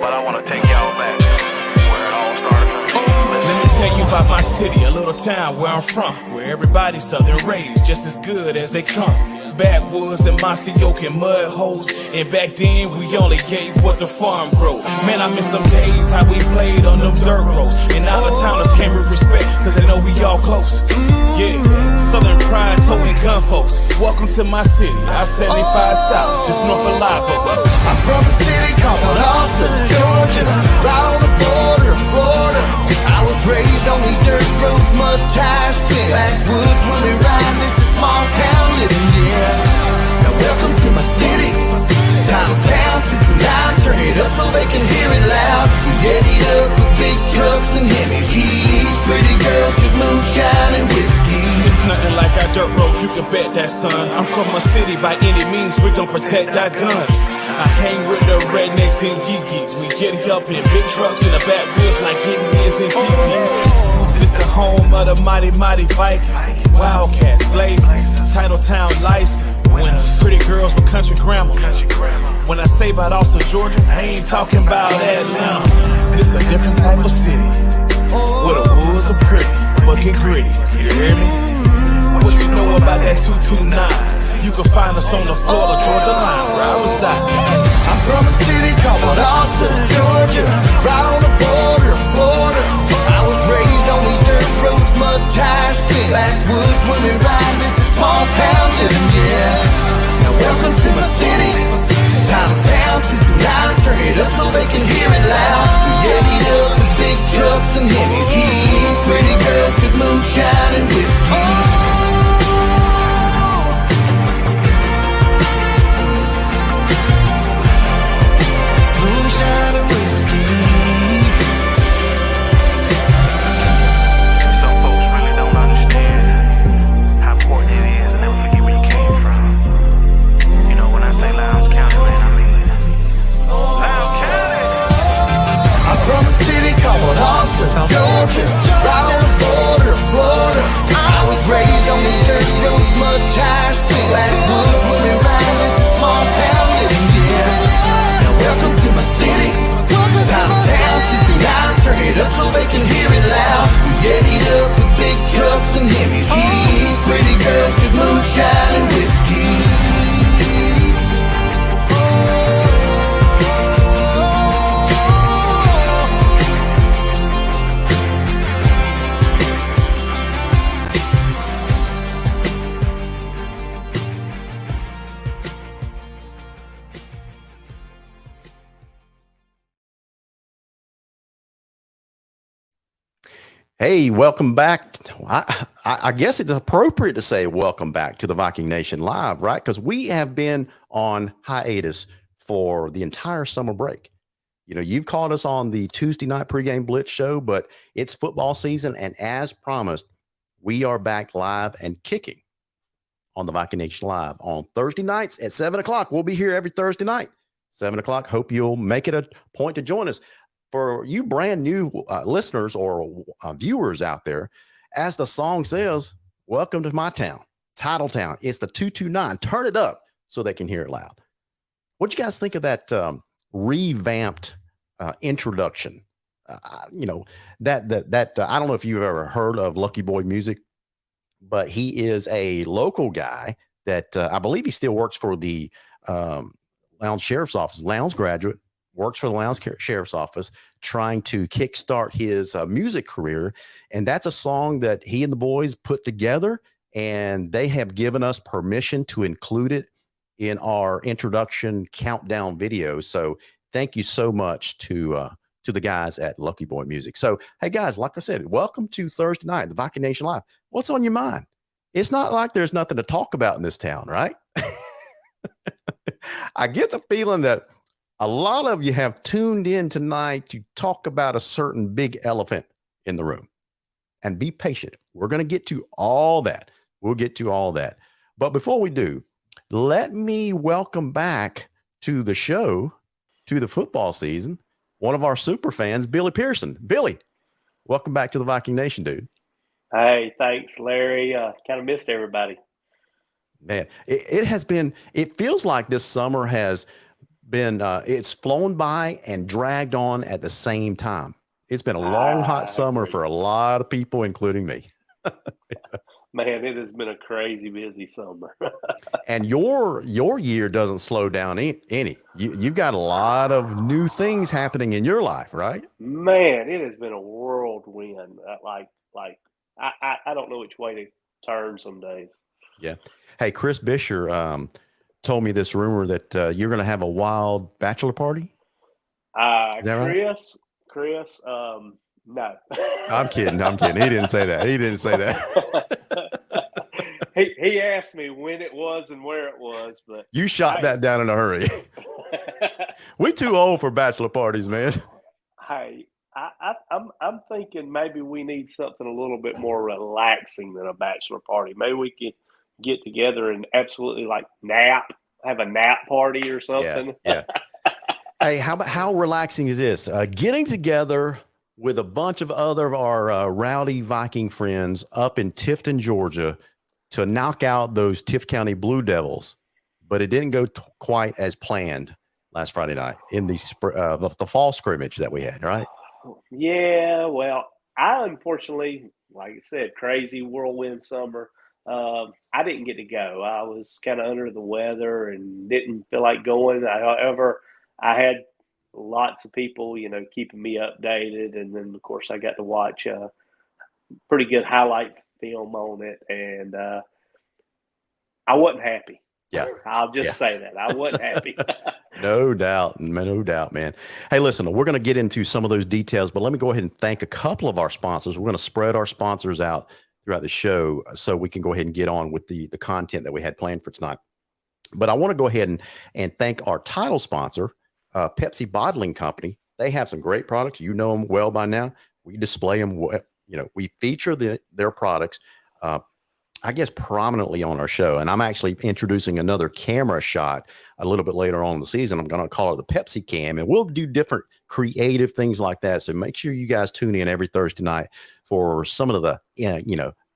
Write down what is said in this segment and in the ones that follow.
but I want to take y'all back where it all started from. Let me tell you about my city, a little town where I'm from, where everybody's southern raised just as good as they come. Backwoods and mossy oak and mud holes, and back then we only gave what the farm grow. Man, I miss some days how we played on them dirt roads, and out of towners came with respect cause they know we all close. Yeah, southern pride, towing gun folks. Welcome to my city, I-75 South, just north of Live Oak. I'm from a city called Austin, Georgia, right on the border of Florida. I was raised on these dirt roads, mud tires, spin backwoods when we ride. This is small town living, yeah. Now welcome to my city, title town, 229, turn it up so they can hear it loud. We ready up with big trucks and heavy G's, pretty girls with moonshine and whiskey. It's nothing like our dirt roads, you can bet that, son. I'm from a city, by any means we gon' protect our guns. I hang with the rednecks and geekies. We get up in big trucks in the backwoods like Indians and teepees. This the home of the mighty, mighty Vikings, Wildcats, Blazers, Title Town license winners, pretty girls with country grammar. When I say about Austin, Georgia, I ain't talking about Atlanta. This a different type of city, where the woods are pretty, but get gritty, you hear me? What you know about that 229? You can find us on the Florida, Georgia line, where I reside. I'm from a city called Austin, Georgia, right on the border of Florida. I was raised on these dirt roads, mud tires, spin backwoods when we ride. This is small town living, yeah. Now welcome to my city, title town, 229, turn it up so they can hear it loud. We ready up with big trucks and heavy G's, pretty girls with moonshine and whiskey. Moonshine and whiskey. Some folks really don't understand how important it is and never forget where you came from. You know, when I say Lowndes County, man, I mean Lowndes County. I'm from a city called Austin, Georgia, right on the border of Florida. I was raised on these dirt roads, mud tires, spin backwoods when we ride. This is small town living, yeah. Now welcome to my city, title town, 229, turn it up so they can hear it loud. We ready up with big trucks and heavy G's, pretty girls with moonshine and whiskey. Hey, welcome back. I guess it's appropriate to say welcome back to the Viking Nation Live, right? Because we have been on hiatus for the entire summer break. You know, you've caught us on the Tuesday night pregame blitz show, but it's football season. And as promised, we are back live and kicking on the Viking Nation Live on Thursday nights at 7 o'clock. We'll be here every Thursday night, 7 o'clock. Hope you'll make it a point to join us. For you brand new listeners or viewers out there, as the song says, welcome to my town, title town. It's the 229. Turn it up so they can hear it loud. What you guys think of that revamped introduction? You know, that I don't know if you've ever heard of Lucky Boy Music, but he is a local guy that I believe he still works for the Lowndes Sheriff's Office, Lowndes graduate. Works for the Lowndes Sheriff's Office, trying to kickstart his music career. And that's a song that he and the boys put together, and they have given us permission to include it in our introduction countdown video. So thank you so much to the guys at Lucky Boy Music. So, hey guys, like I said, welcome to Thursday night, the Viking Nation Live. What's on your mind? It's not like there's nothing to talk about in this town, right? I get the feeling that a lot of you have tuned in tonight to talk about a certain big elephant in the room. And be patient. We're going to get to all that. We'll get to all that. But before we do, let me welcome back to the show, to the football season, one of our super fans, Billy Pearson. Billy, welcome back to the Viking Nation, dude. Hey, thanks, Larry. Kind of missed everybody. Man, it has been, it feels like this summer has been it's flown by and dragged on at the same time. It's been a long, hot I summer agree. for a lot of people, including me. Man, it has been a crazy busy summer. And your year doesn't slow down any. You've got a lot of new things happening in your life, right? Man, it has been a whirlwind. I don't know which way to turn some days. Yeah. Hey, Chris Bisher told me this rumor that you're going to have a wild bachelor party. Is that right? Chris, no. I'm kidding. I'm kidding. He didn't say that. He didn't say that. He asked me when it was and where it was, but You shot that down in a hurry. We too old for bachelor parties, man. hey, I'm thinking maybe we need something a little bit more relaxing than a bachelor party. Maybe we could get together and absolutely like have a nap party or something. Yeah. Hey, how relaxing is this? Getting together with a bunch of other of our rowdy Viking friends up in Tifton, Georgia, to knock out those Tift County Blue Devils, but it didn't go quite as planned last Friday night in the fall scrimmage that we had, right? Yeah, well, I unfortunately, like I said, crazy whirlwind summer. I didn't get to go. I was kind of under the weather and didn't feel like going. However, I had lots of people, keeping me updated, and then of course I got to watch a pretty good highlight film on it, and I wasn't happy. Yeah. I'll just say that I wasn't happy. No doubt, man. Hey, listen, we're going to get into some of those details, but let me go ahead and thank a couple of our sponsors. We're going to spread our sponsors out throughout the show so we can go ahead and get on with the content that we had planned for tonight. But I want to go ahead and thank our title sponsor, Pepsi Bottling Company. They have some great products. You know them well by now. We display them. We feature their products, I guess, prominently on our show. And I'm actually introducing another camera shot a little bit later on in the season. I'm going to call it the Pepsi Cam, and we'll do different creative things like that. So make sure you guys tune in every Thursday night for some of the,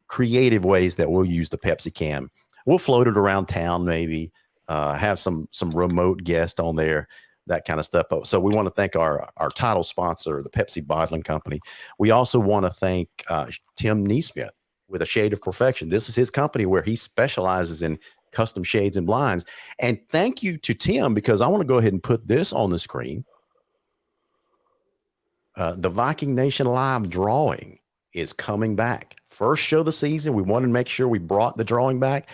creative ways that we'll use the Pepsi Cam. We'll float it around town, maybe have some remote guest on there, that kind of stuff. So we want to thank our title sponsor, the Pepsi Bottling Company. We also want to thank Tim Neesmith with A Shade of Perfection. This is his company where he specializes in custom shades and blinds. And thank you to Tim, because I want to go ahead and put this on the screen. The Viking Nation live drawing is coming back. First show of the season. We wanted to make sure we brought the drawing back.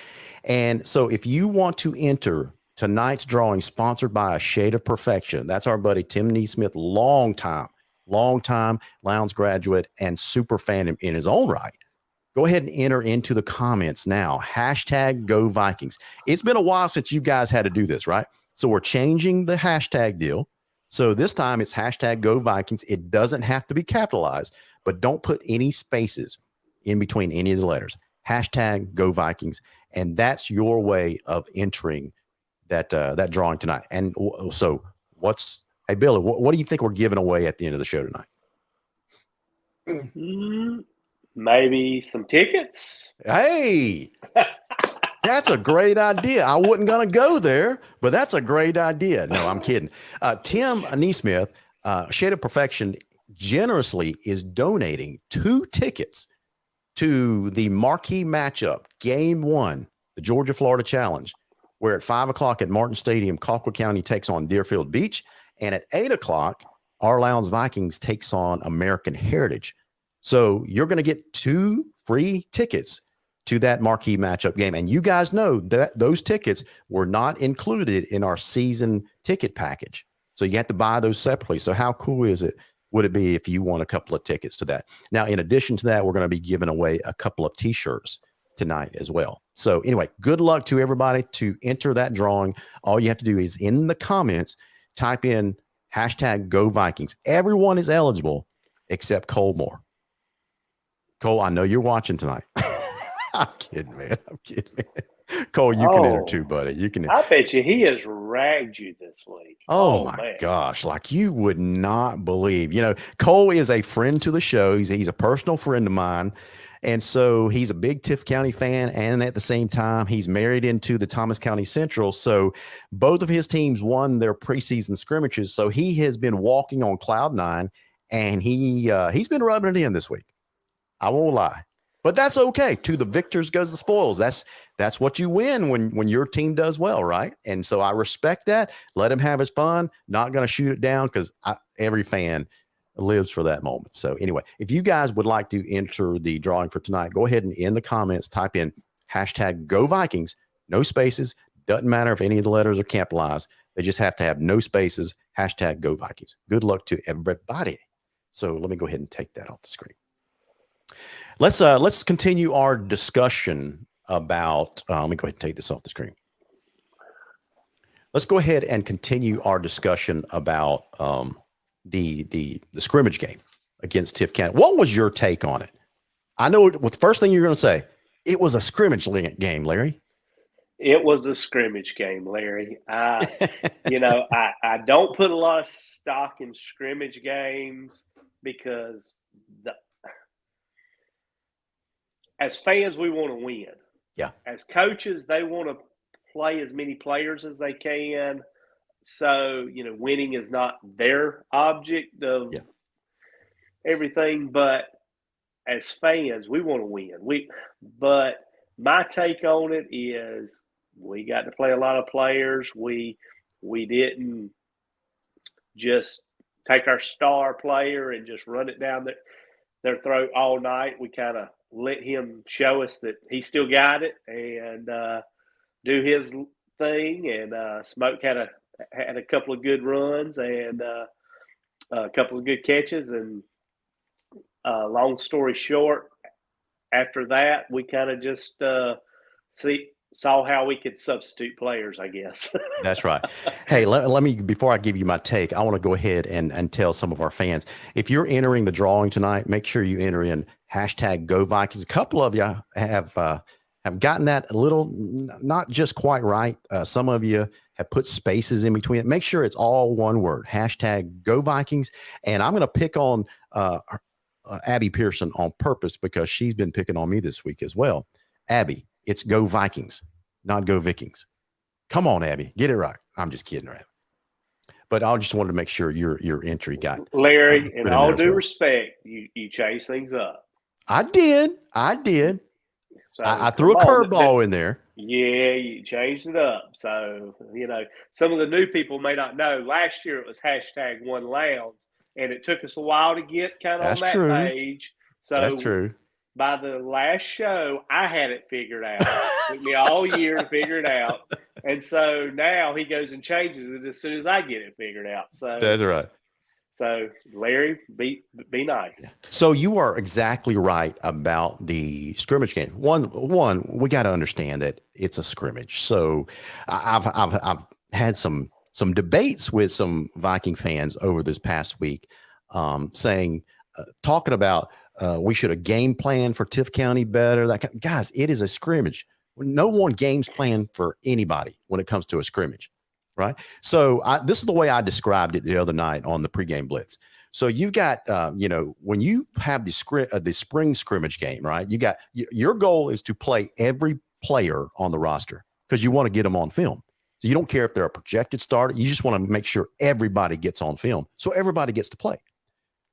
And so if you want to enter tonight's drawing sponsored by A Shade of Perfection, that's our buddy Tim Neesmith, long time Lowndes graduate and super fan in his own right. Go ahead and enter into the comments now. #GoVikings. It's been a while since you guys had to do this, right? So we're changing the hashtag deal. So this time it's #GoVikings. It doesn't have to be capitalized, but don't put any spaces in between any of the letters. #GoVikings. And that's your way of entering that drawing tonight. And so hey, Billy, what do you think we're giving away at the end of the show tonight? Maybe some tickets. Hey, that's a great idea. I wasn't going to go there, but that's a great idea. No, I'm kidding. Tim Neesmith, Shade of Perfection, generously is donating 2 tickets to the marquee matchup, Game 1, the Georgia-Florida Challenge, where at 5 o'clock at Martin Stadium, Colquitt County takes on Deerfield Beach, and at 8 o'clock, our Lowndes Vikings takes on American Heritage. So you're going to get 2 free tickets to that marquee matchup game. And you guys know that those tickets were not included in our season ticket package. So you have to buy those separately. So how cool would it be if you won a couple of tickets to that? Now, in addition to that, we're going to be giving away a couple of t-shirts tonight as well. So anyway, good luck to everybody to enter that drawing. All you have to do is in the comments, type in #GoVikings. Everyone is eligible except Cole Moore. Cole, I know you're watching tonight. I'm kidding, man. Cole, you can enter too, Oh, buddy. You can. I bet you he has ragged you this week. Oh Oh my man. gosh, like you would not believe. Cole is a friend to the show. He's a personal friend of mine. And so he's a big Tift County fan. And at the same time, he's married into the Thomas County Central. So both of his teams won their preseason scrimmages. So he has been walking on cloud nine, and he's been rubbing it in this week. I won't lie. But that's okay. To the victors goes the spoils. That's what you win when your team does well, right? And so I respect that. Let him have his fun. Not going to shoot it down because every fan lives for that moment. So anyway, if you guys would like to enter the drawing for tonight, go ahead and in the comments type in hashtag Go Vikings, no spaces. Doesn't matter if any of the letters are capitalized. They just have to have no spaces. Hashtag Go Vikings. Good luck to everybody. So let me go ahead and take that off the screen. Let's continue our discussion about. Let me go ahead and take this off the screen. Let's go ahead and continue our discussion about the scrimmage game against Tift County. What was your take on it? I know the first thing you're going to say, it was a scrimmage game, Larry. It was a scrimmage game, Larry. I don't put a lot of stock in scrimmage games because as fans, we want to win. Yeah. As coaches, they want to play as many players as they can. So, winning is not their object of everything. But as fans, we want to win. But my take on it is we got to play a lot of players. We didn't just take our star player and just run it down their throat all night. We kind of let him show us that he still got it and do his thing. And Smoke had a couple of good runs and a couple of good catches. And long story short, after that, we kind of just saw how we could substitute players, I guess. That's right. Hey, let me, before I give you my take, I want to go ahead and tell some of our fans, if you're entering the drawing tonight, make sure you enter in hashtag Go Vikings. A couple of you have gotten that a little, not just quite right. Some of you have put spaces in between it. Make sure it's all one word, hashtag Go Vikings. And I'm going to pick on Abby Pearson on purpose because she's been picking on me this week as well. Abby, it's Go Vikings, not Go Vikings. Come on, Abby, get it right. I'm just kidding around. But I just wanted to make sure your entry got Larry, in all due respect, you changed things up. I did. So, I threw a curveball in there. Yeah, you changed it up. So, some of the new people may not know. Last year it was hashtag One Lounge, and it took us a while to get kind of on that page. So that's true. By the last show, I had it figured out. It took me all year to figure it out. And so now he goes and changes it as soon as I get it figured out. So that's right. So Larry, be nice. Yeah. So you are exactly right about the scrimmage game. One, we got to understand that it's a scrimmage. So I've had some debates with some Viking fans over this past week, talking about we should have game planned for Tift County better. Guys, it is a scrimmage. No one games plan for anybody when it comes to a scrimmage. Right. So this is the way I described it the other night on the pregame blitz. So you've got, when you have the spring scrimmage game, right, you got your goal is to play every player on the roster because you want to get them on film. So you don't care if they're a projected starter. You just want to make sure everybody gets on film. So everybody gets to play.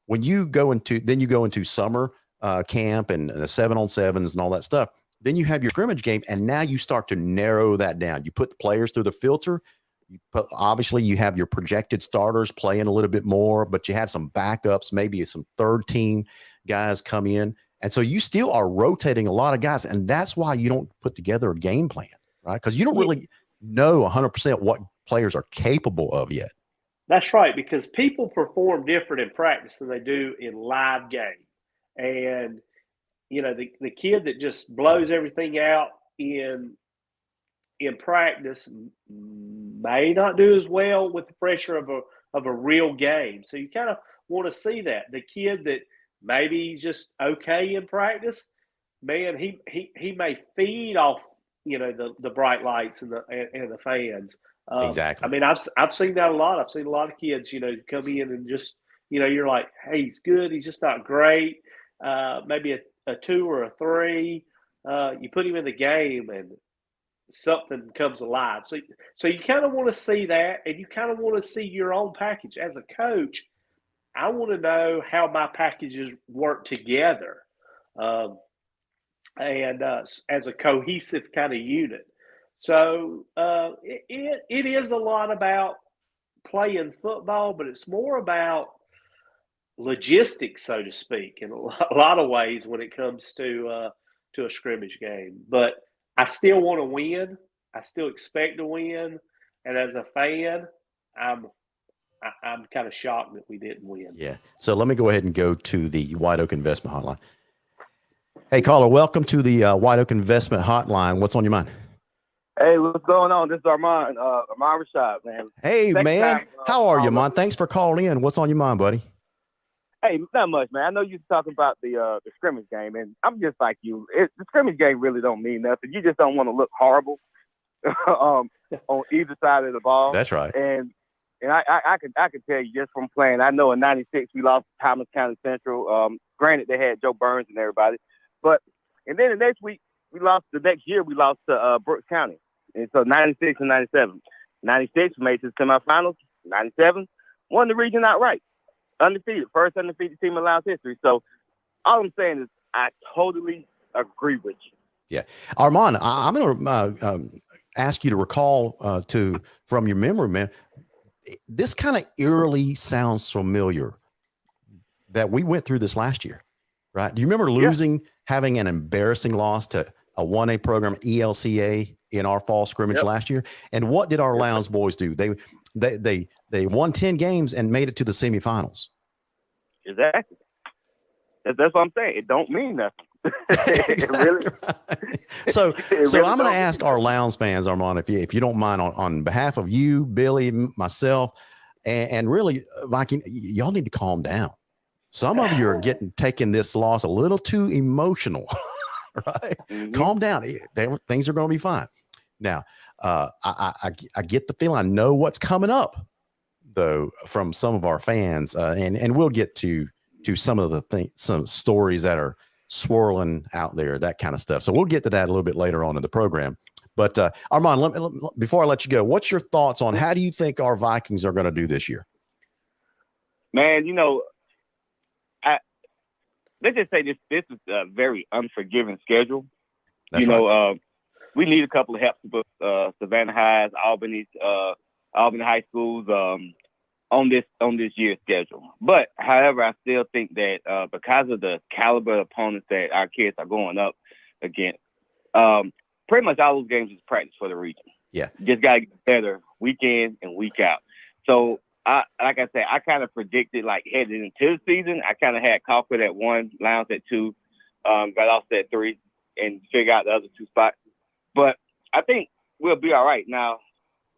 When you go into summer camp and the 7-on-7s and all that stuff, then you have your scrimmage game. And now you start to narrow that down. You put the players through the filter. Obviously, you have your projected starters playing a little bit more, but you have some backups, maybe some third team guys come in. And so you still are rotating a lot of guys. And that's why you don't put together a game plan, right? Because you don't really know 100% what players are capable of yet. That's right, because people perform different in practice than they do in live game. And, the kid that just blows everything out in practice may not do as well with the pressure of a real game. So you kind of want to see that. The kid that maybe just okay in practice, man, he may feed off the bright lights and the fans. Exactly. I mean, I've seen that a lot. I've seen a lot of kids, come in and just, you're like, hey, he's good. He's just not great. Maybe a 2 or a 3. You put him in the game and something comes alive. So you kind of want to see that, and you kind of want to see your own package as a coach. I want to know how my packages work together, and as a cohesive kind of unit. So it is a lot about playing football, but it's more about logistics, so to speak, in a lot of ways when it comes to a scrimmage game. But I still want to win. I still expect to win, and as a fan, I'm kind of shocked that we didn't win. Yeah. So let me go ahead and go to the White Oak Investment Hotline. Hey, caller, welcome to the White Oak Investment Hotline. What's on your mind? Hey, what's going on? This is Armand Rashad, man. Hey, Second man. time, How are you, Armand? Thanks for calling in. What's on your mind, buddy? Hey, not much, man. I know you're talking about the scrimmage game, and I'm just like you. The scrimmage game really don't mean nothing. You just don't want to look horrible on either side of the ball. That's right. And I can tell you just from playing. I know in '96 we lost to Thomas County Central. Granted, they had Joe Burns and everybody, and then the next week we lost. The next year we lost to Brooks County, and so '96 and '97. '96 we made to the semifinals. '97 won the region outright, undefeated, first undefeated team in Lions history. So all I'm saying is I totally agree with you. Yeah, Armand, I'm going to ask you to recall from your memory, man. This kind of eerily sounds familiar that we went through this last year, right? Do you remember losing, having an embarrassing loss to a 1A program, ELCA, in our fall scrimmage last year? And what did our Lowndes boys do? They won 10 games and made it to the semifinals. Exactly. That's what I'm saying. It don't mean nothing. Really. So I'm going to ask our Lowndes fans, Armand, if you don't mind, on behalf of you, Billy, myself, and really Viking, y'all need to calm down. Some of you are taking this loss a little too emotional, right? Mm-hmm. Calm down. Things are going to be fine. Now, I get the feeling, I know what's coming up, though, from some of our fans, and we'll get to some of the some stories that are swirling out there, that kind of stuff. So we'll get to that a little bit later on in the program. But Armand, before I let you go, what's your thoughts on how do you think our Vikings are going to do this year? Man, let's just say this is a very unforgiving schedule. That's right. We need a couple of help to put Savannah Highs, Albany high schools on this year's schedule. But however, I still think that because of the caliber of opponents that our kids are going up against, pretty much all those games is practice for the region. Yeah, you just gotta get better week in and week out. So I kind of predicted, like, heading into the season, I kind of had Colquitt at 1, Lowndes at 2, got off at 3, and figure out the other 2 spots. But I think we'll be all right. Now,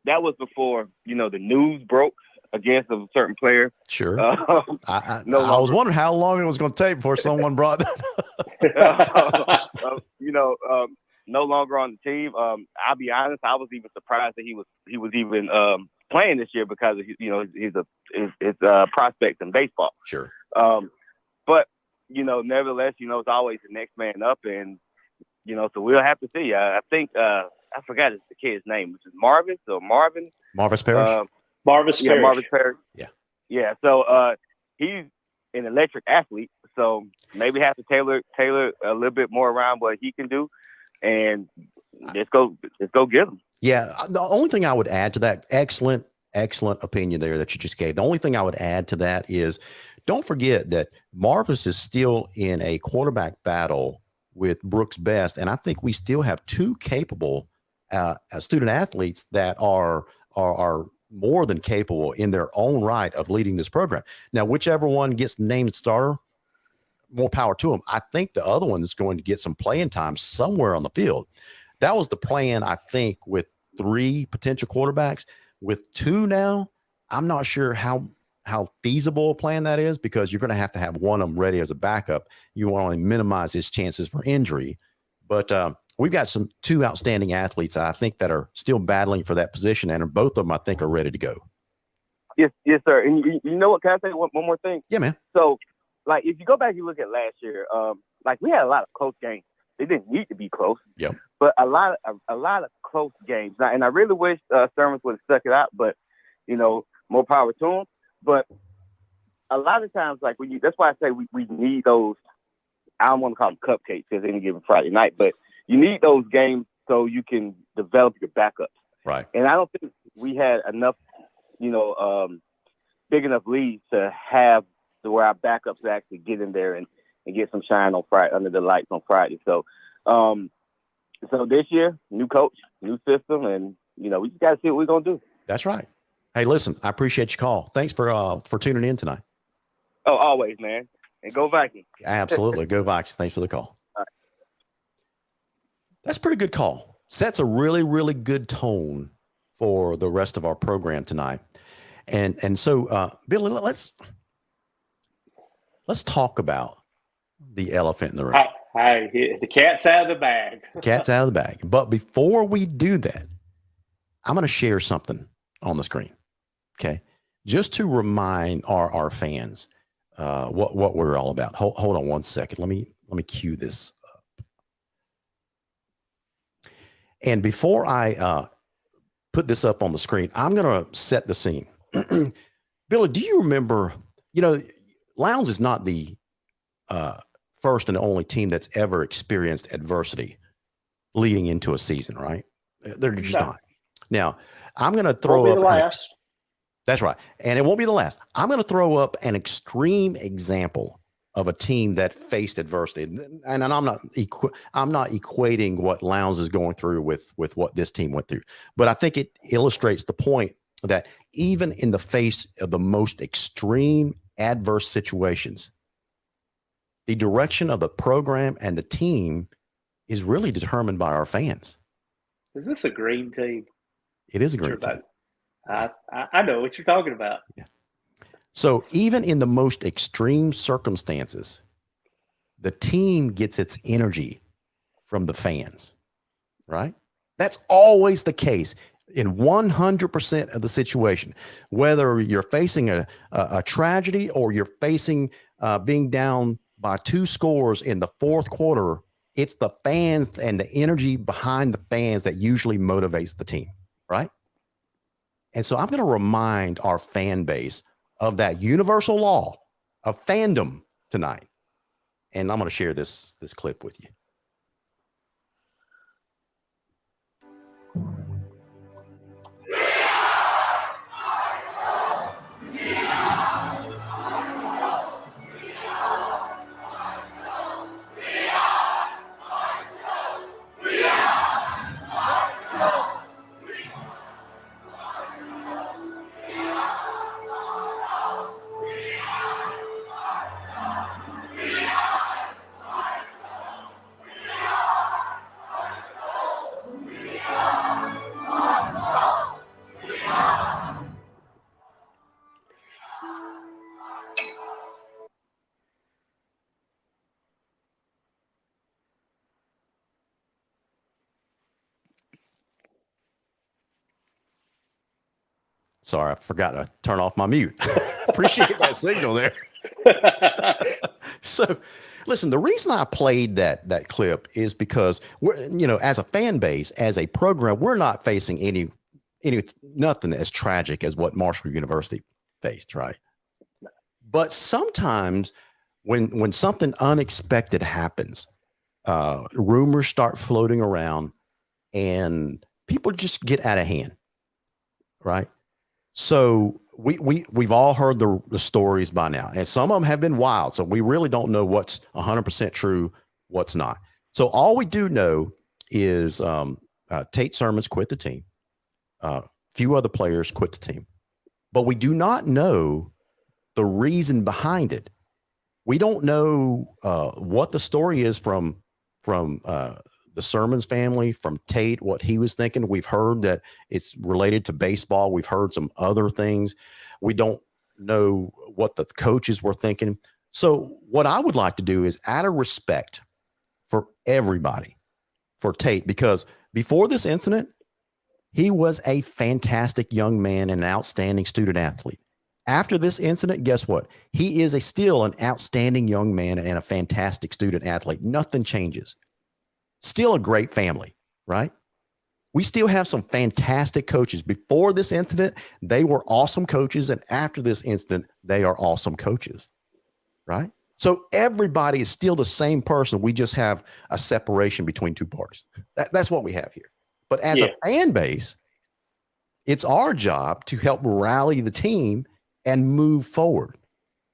that was before the news broke against a certain player. Sure. I was wondering how long it was going to take before someone brought that up. No longer on the team. I'll be honest, I was even surprised that he was even playing this year because of, he's a prospect in baseball. Sure. But nevertheless, it's always the next man up, and so we'll have to see. I think I forgot the kid's name, which is Marvis Parrish. Marvis Parrish. Yeah, Marvis Parrish. Yeah. Yeah. So he's an electric athlete. So maybe have to tailor a little bit more around what he can do, and let's go get him. Yeah. The only thing I would add to that, excellent opinion there that you just gave. The only thing I would add to that is, don't forget that Marvis is still in a quarterback battle with Brooks Best, and I think we still have 2 capable student athletes that are more than capable in their own right of leading this program. Now, whichever one gets named starter, more power to them. I think the other one is going to get some playing time somewhere on the field. That was the plan, I think, with 3 potential quarterbacks. With 2 now, I'm not sure how feasible a plan that is, because you're going to have one of them ready as a backup. You want to minimize his chances for injury. But we've got two outstanding athletes, I think, that are still battling for that position, and both of them, I think, are ready to go. Yes, sir. And you know what? Can I say one more thing? Yeah, man. So, like, if you go back and look at last year, like we had a lot of close games. They didn't need to be close. Yep. But a lot of close games. Now, and I really wish Sermons would have stuck it out, but more power to him. But a lot of times, like that's why I say we need those. I don't want to call them cupcakes because any given Friday night, but you need those games so you can develop your backups. Right. And I don't think we had enough, big enough leads to have to where our backups actually get in there and get some shine on Friday under the lights on Friday. So, so this year, new coach, new system, and we just got to see what we're gonna do. That's right. Hey, listen, I appreciate your call. Thanks for tuning in tonight. Oh, always, man. And go Vikings. Absolutely. Go Vikings. Thanks for the call. All right. That's a pretty good call. Sets a really, really good tone for the rest of our program tonight. And so, Billy, let's talk about the elephant in the room. Hey, the cat's out of the bag. Cat's out of the bag. But before we do that, I'm going to share something on the screen. Okay. Just to remind our fans what we're all about. Hold on one second. Let me cue this up. And before I put this up on the screen, I'm going to set the scene. Billy, do you remember, Lowndes is not the first and only team that's ever experienced adversity leading into a season, right? They're just not. Now, I'm going to throw up. The last. That's right. And it won't be the last. I'm going to throw up an extreme example of a team that faced adversity. And I'm not equating what Lowndes is going through with what this team went through. But I think it illustrates the point that even in the face of the most extreme adverse situations, the direction of the program and the team is really determined by our fans. Is this a green team? It is a green team. I know what you're talking about. Yeah. So even in the most extreme circumstances, the team gets its energy from the fans, right? That's always the case in 100% of the situation, whether you're facing a tragedy or you're facing being down by 2 scores in the fourth quarter. It's the fans and the energy behind the fans that usually motivates the team, right? And so I'm going to remind our fan base of that universal law of fandom tonight. And I'm going to share this clip with you. Sorry, I forgot to turn off my mute. Appreciate that signal there. So, listen, the reason I played that clip is because we're, as a fan base, as a program, we're not facing nothing as tragic as what Marshall University faced, right? But sometimes when something unexpected happens, rumors start floating around and people just get out of hand, right? So we've all heard the stories by now, and some of them have been wild. So we really don't know what's 100% true, what's not. So all we do know is Tate Sermons quit the team. Few other players quit the team, but we do not know the reason behind it. We don't know what the story is from the Sermons family, from Tate, what he was thinking. We've heard that it's related to baseball. We've heard some other things. We don't know what the coaches were thinking. So what I would like to do is, out of respect for everybody, for Tate, because before this incident, he was a fantastic young man and an outstanding student athlete. After this incident, guess what? He is still an outstanding young man and a fantastic student athlete. Nothing changes. Still a great family, right? We still have some fantastic coaches. Before this incident, they were awesome coaches. And after this incident, they are awesome coaches, right? So everybody is still the same person. We just have a separation between two parties. That's what we have here. But as a fan base, it's our job to help rally the team and move forward.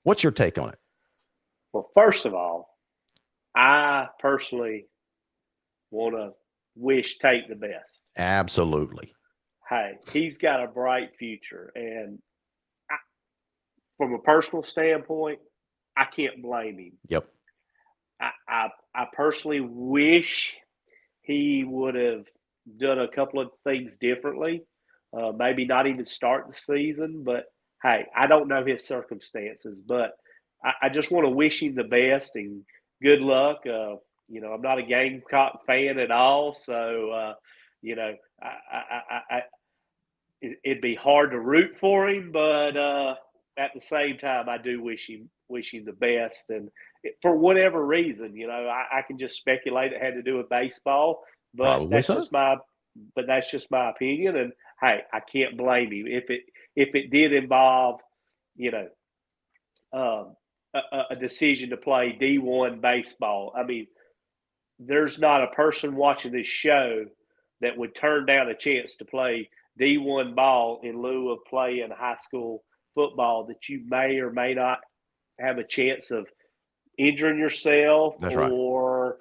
What's your take on it? Well, first of all, I personally want to wish Tate the best. Absolutely. Hey, he's got a bright future. And from a personal standpoint, I can't blame him. Yep. I personally wish he would have done a couple of things differently. Maybe not even start the season, but hey, I don't know his circumstances, but I just want to wish him the best and good luck. I'm not a Gamecock fan at all, so it'd be hard to root for him, but at the same time, I do wish him the best. And for whatever reason, I can just speculate it had to do with baseball, but that's just my opinion. And hey, I can't blame him if it did involve, a decision to play D1 baseball. I mean, there's not a person watching this show that would turn down a chance to play D1 ball in lieu of playing high school football that you may or may not have a chance of injuring yourself. That's or,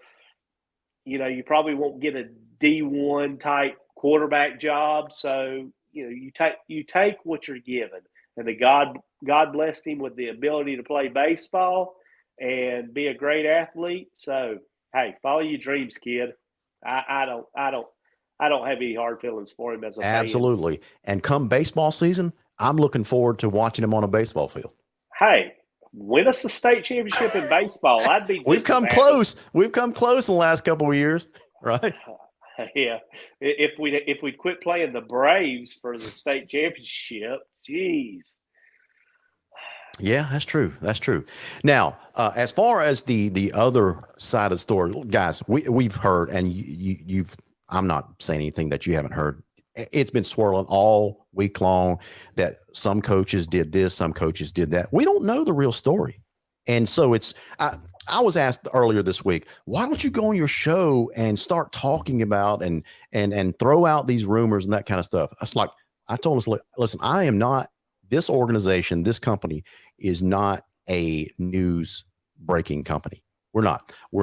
you probably won't get a D1 type quarterback job. So, you take what you're given. And God blessed him with the ability to play baseball and be a great athlete. So, hey, follow your dreams, kid. I don't have any hard feelings for him as a fan. Absolutely. And come baseball season, I'm looking forward to watching him on a baseball field. Hey, win us the state championship in baseball. I'd be. We've come close. We've come close in the last couple of years, right? Yeah. If we'd quit playing the Braves for the state championship, geez. Yeah, that's true. That's true. Now, as far as the other side of the story, guys, we've heard, and you've. I'm not saying anything that you haven't heard. It's been swirling all week long that some coaches did this, some coaches did that. We don't know the real story, and so it's. I was asked earlier this week, why don't you go on your show and start talking about and throw out these rumors and that kind of stuff? I told us, listen, I am not. This organization, this company is not a news breaking company. We're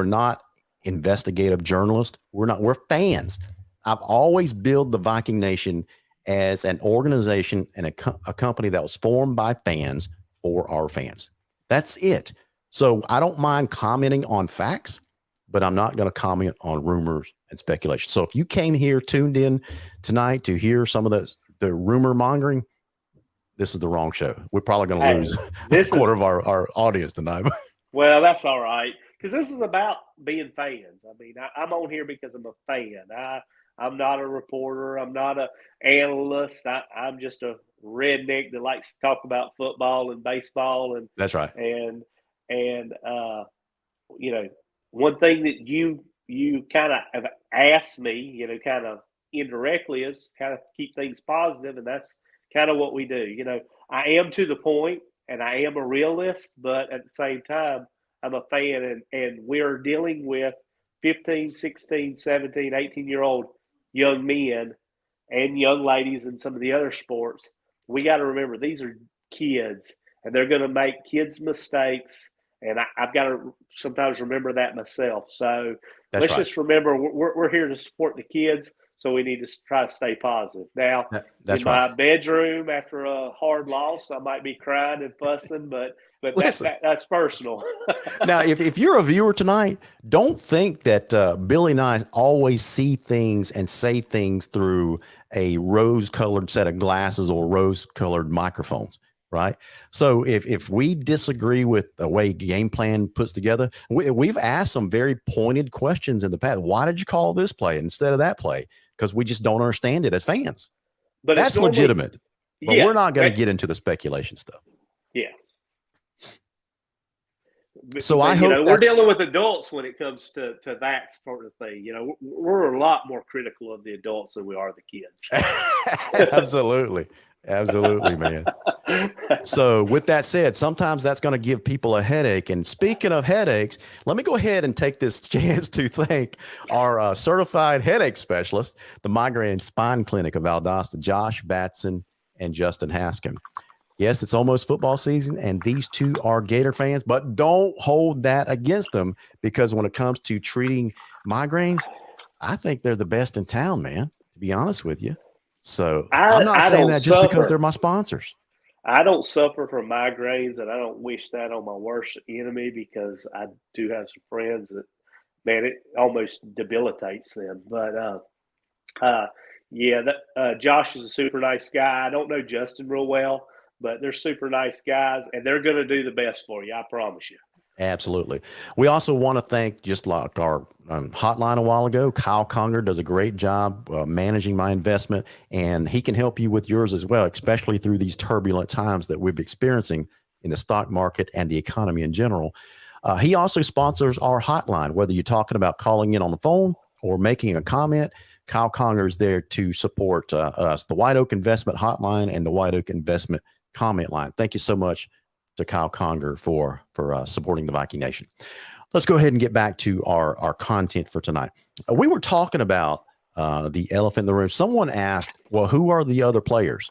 not investigative journalists. We're fans. I've always built the Viking Nation as an organization and a company that was formed by fans for our fans. That's it. So I don't mind commenting on facts, but I'm not going to comment on rumors and speculation. So if you came here tuned in tonight to hear some of the rumor mongering, this is the wrong show. We're probably going to lose a quarter of our audience tonight. Well, that's all right, because this is about being fans. I mean, I'm on here because I'm a fan. I'm not a reporter. I'm not an analyst. I'm just a redneck that likes to talk about football and baseball. And that's right. And one thing that you kind of have asked me, kind of indirectly, is kind of keep things positive, and that's kind of what we do. I am to the point and I am a realist, but at the same time, I'm a fan, and we're dealing with 15, 16, 17, 18-year-old young men and young ladies in some of the other sports. We got to remember, these are kids, and they're going to make kids' mistakes, and I've got to sometimes remember that myself. So let's just remember, we're here to support the kids. So we need to try to stay positive. Now, in my bedroom after a hard loss, I might be crying and fussing, but that's personal. Now, if you're a viewer tonight, don't think that Billy and I always see things and say things through a rose-colored set of glasses or rose-colored microphones, right? So if we disagree with the way game plan puts together, we've asked some very pointed questions in the past. Why did you call this play instead of that play? Because we just don't understand it as fans. But That's it's normally, legitimate. But yeah, we're not going to get into the speculation stuff. Yeah. So but, I hope we're dealing with adults when it comes to that sort of thing. We're a lot more critical of the adults than we are the kids. Absolutely. Absolutely, man. So with that said, sometimes that's going to give people a headache. And speaking of headaches, let me go ahead and take this chance to thank our certified headache specialist, the Migraine and Spine Clinic of Valdosta, Josh Batson and Justin Haskin. Yes, it's almost football season, and these two are Gator fans, but don't hold that against them, because when it comes to treating migraines, I think they're the best in town, man, to be honest with you. So I'm not saying that just because they're my sponsors. I don't suffer from migraines, and I don't wish that on my worst enemy, because I do have some friends that, man, it almost debilitates them. But Josh is a super nice guy. I don't know Justin real well, but they're super nice guys, and they're going to do the best for you. I promise you. Absolutely. We also want to thank, just like our hotline a while ago, Kyle Conger does a great job managing my investment, and he can help you with yours as well, especially through these turbulent times that we're experiencing in the stock market and the economy in general. He also sponsors our hotline, whether you're talking about calling in on the phone or making a comment. Kyle Conger is there to support us, the White Oak Investment Hotline and the White Oak Investment Comment Line. Thank you so much to Kyle Conger for supporting the Viking Nation. Let's go ahead and get back to our content for tonight. We were talking about the elephant in the room. Someone asked, well, who are the other players?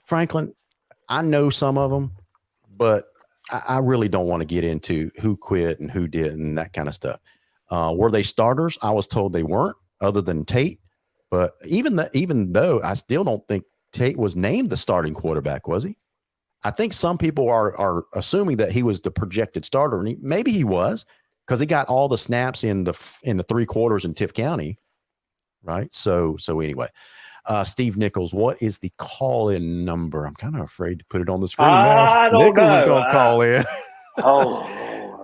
Franklin, I know some of them, but I really don't want to get into who quit and who did and that kind of stuff. Were they starters? I was told they weren't, other than Tate. But even though I still don't think Tate was named the starting quarterback, was he? I think some people are assuming that he was the projected starter, and maybe he was, because he got all the snaps in the 3 quarters in Tift County, right? So anyway, Steve Nichols, what is the call-in number? I'm kind of afraid to put it on the screen now. Nichols is going to call in.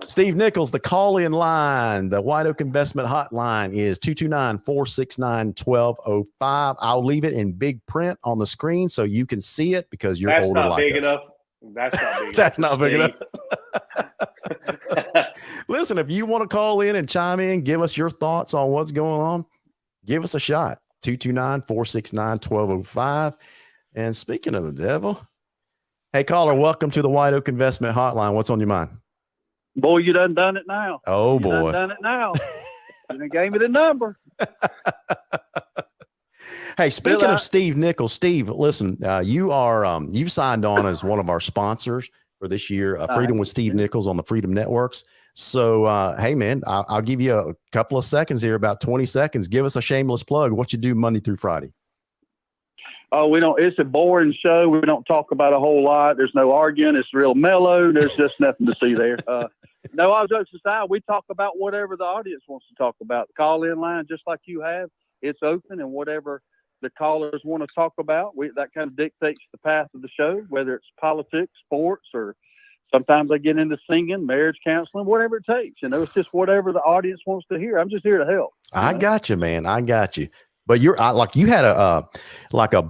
Steve Nichols, the call-in line, the White Oak Investment Hotline is 229-469-1205. I'll leave it in big print on the screen so you can see it, because you're older like us. That's not big enough. Listen, if you want to call in and chime in, give us your thoughts on what's going on, give us a shot. 229-469-1205. And speaking of the devil, hey, caller, welcome to the White Oak Investment Hotline. What's on your mind? Boy, you done it now. Oh, boy. You done it now. You done gave me the number. Hey, speaking of Steve Nichols, Steve, listen, you've signed on as one of our sponsors for this year, Freedom with Steve Nichols on the Freedom Networks. So, hey, man, I'll give you a couple of seconds here, about 20 seconds. Give us a shameless plug. What you do Monday through Friday? Oh, we don't. It's a boring show. We don't talk about a whole lot. There's no arguing. It's real mellow. There's just nothing to see there. No, all jokes aside, we talk about whatever the audience wants to talk about. The call-in line, just like you have, it's open, and whatever the callers want to talk about, that kind of dictates the path of the show, whether it's politics, sports, or sometimes I get into singing, marriage counseling, whatever it takes. It's just whatever the audience wants to hear. I'm just here to help. I got you, man. I got you. But you had a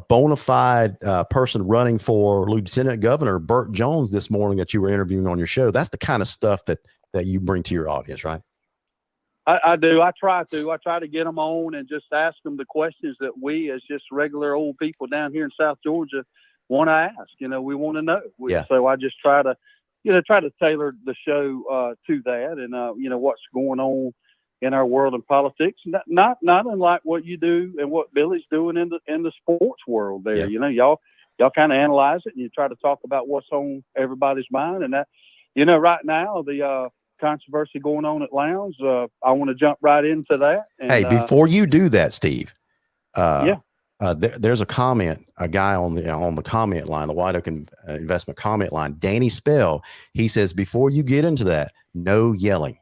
bona fide person running for Lieutenant Governor Burt Jones this morning that you were interviewing on your show. That's the kind of stuff that you bring to your audience, right? I do. I try to get them on and just ask them the questions that we, as just regular old people down here in South Georgia, want to ask. We want to know. So I just try to tailor the show to that, and what's going on in our world of politics, not unlike what you do and what Billy's doing in the sports world there. Yeah. Y'all kind of analyze it, and you try to talk about what's on everybody's mind. And that, right now, the controversy going on at Lowndes, I want to jump right into that. And, hey, before you do that, Steve, there's a guy on the comment line, the White Oak Investment comment line, Danny Spell. He says, before you get into that, no yelling.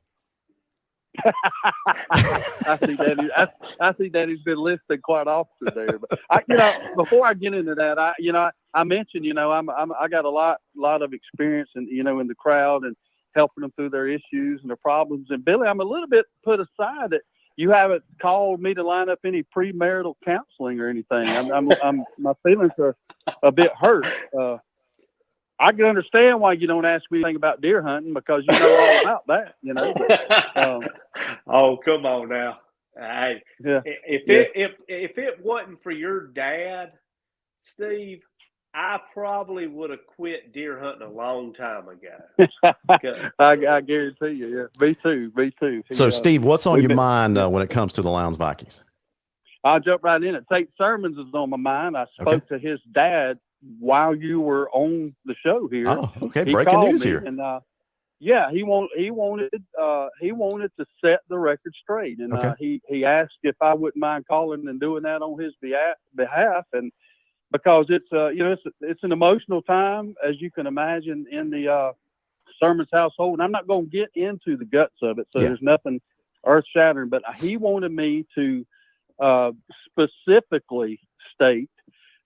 I see that he's been listed quite often there. But before I get into that, I I mentioned, I got a lot of experience in the crowd and helping them through their issues and their problems. And Billy, I'm a little bit put aside that you haven't called me to line up any premarital counseling or anything. My feelings are a bit hurt. I can understand why you don't ask me anything about deer hunting because you know all about that, But, oh, come on now. Hey, yeah, if it wasn't for your dad, Steve, I probably would have quit deer hunting a long time ago. I guarantee you. Yeah, me too. So, Steve, what's on your mind when it comes to the Lowndes Vikings? I'll jump right in. Tate Sermons is on my mind. I spoke to his dad while you were on the show here. Oh, okay. Breaking news here. And he wanted to set the record straight, and he asked if I wouldn't mind calling and doing that on his behalf, and because it's an emotional time, as you can imagine, in the Sermons household, and I'm not going to get into the guts of it, so there's nothing earth-shattering, but he wanted me to specifically state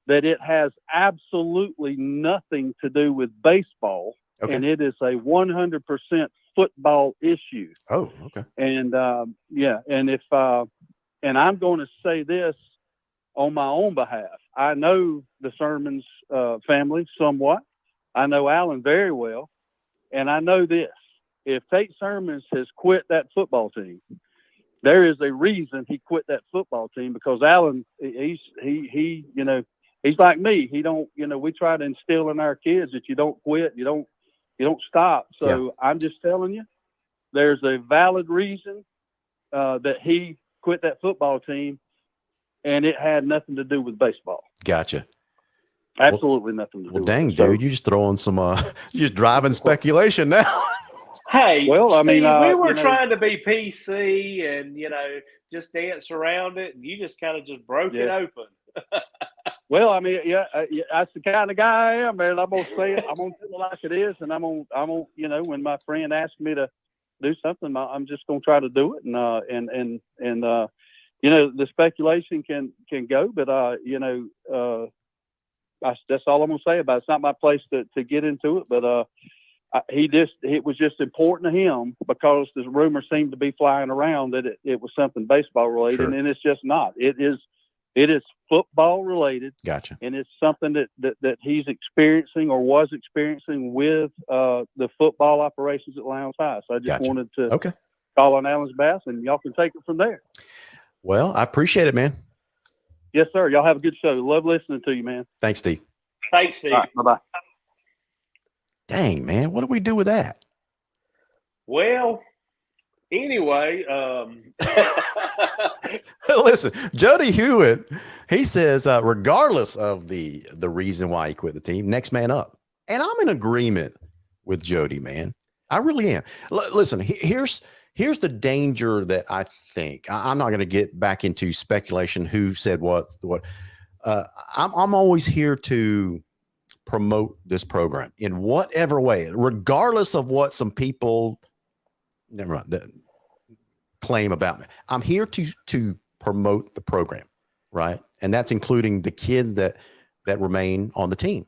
that it has absolutely nothing to do with baseball, and it is a 100% football issue. Oh, okay. And and if and I'm going to say this on my own behalf. I know the Sermons family somewhat. I know Alan very well, and I know this: if Tate Sermons has quit that football team, there is a reason he quit that football team, because Alan, he's like me. He don't, we try to instill in our kids that you don't quit, you don't stop. So I'm just telling you, there's a valid reason that he quit that football team, and it had nothing to do with baseball. Gotcha. Absolutely nothing to do with dang, it. dude, you're just throwing some, you're just driving speculation now. Hey, well, I mean, Steve, we were trying to be PC and, just dance around it, and you just kind of just broke it open. Well, I mean, that's the kind of guy I am, man. I'm gonna say it. I'm gonna tell it like it is, and I'm gonna, when my friend asks me to do something, I'm just gonna try to do it, and the speculation can go, but that's all I'm gonna say about it. It's not my place to get into it, but it was just important to him because the rumor seemed to be flying around that it was something baseball related, and it's just not. It is football related. Gotcha. And it's something that he's experiencing or was experiencing with the football operations at Lowndes High. So I just wanted to call on Alan's behalf, and y'all can take it from there. Well, I appreciate it, man. Yes, sir. Y'all have a good show. Love listening to you, man. Thanks, Steve. Thanks, Steve. All right, bye-bye. Dang, man. What do we do with that? Well, anyway, listen, Jody Hewitt, he says, regardless of the reason why he quit the team, next man up. And I'm in agreement with Jody, man. I really am. Listen, here's the danger that I think. I'm not going to get back into speculation who said what. I'm always here to promote this program in whatever way, regardless of what some people claim about me. I'm here to promote the program, right? And that's including the kids that remain on the team.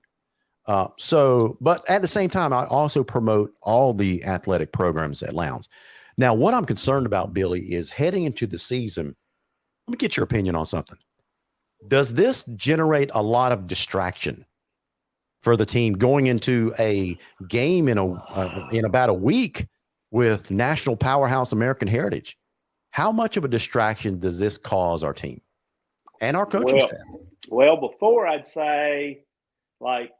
But at the same time, I also promote all the athletic programs at Lowndes. Now, what I'm concerned about, Billy, is heading into the season. Let me get your opinion on something. Does this generate a lot of distraction for the team going into a game in about a week with national powerhouse American Heritage? How much of a distraction does this cause our team and our coaching staff? Well, before I'd say, like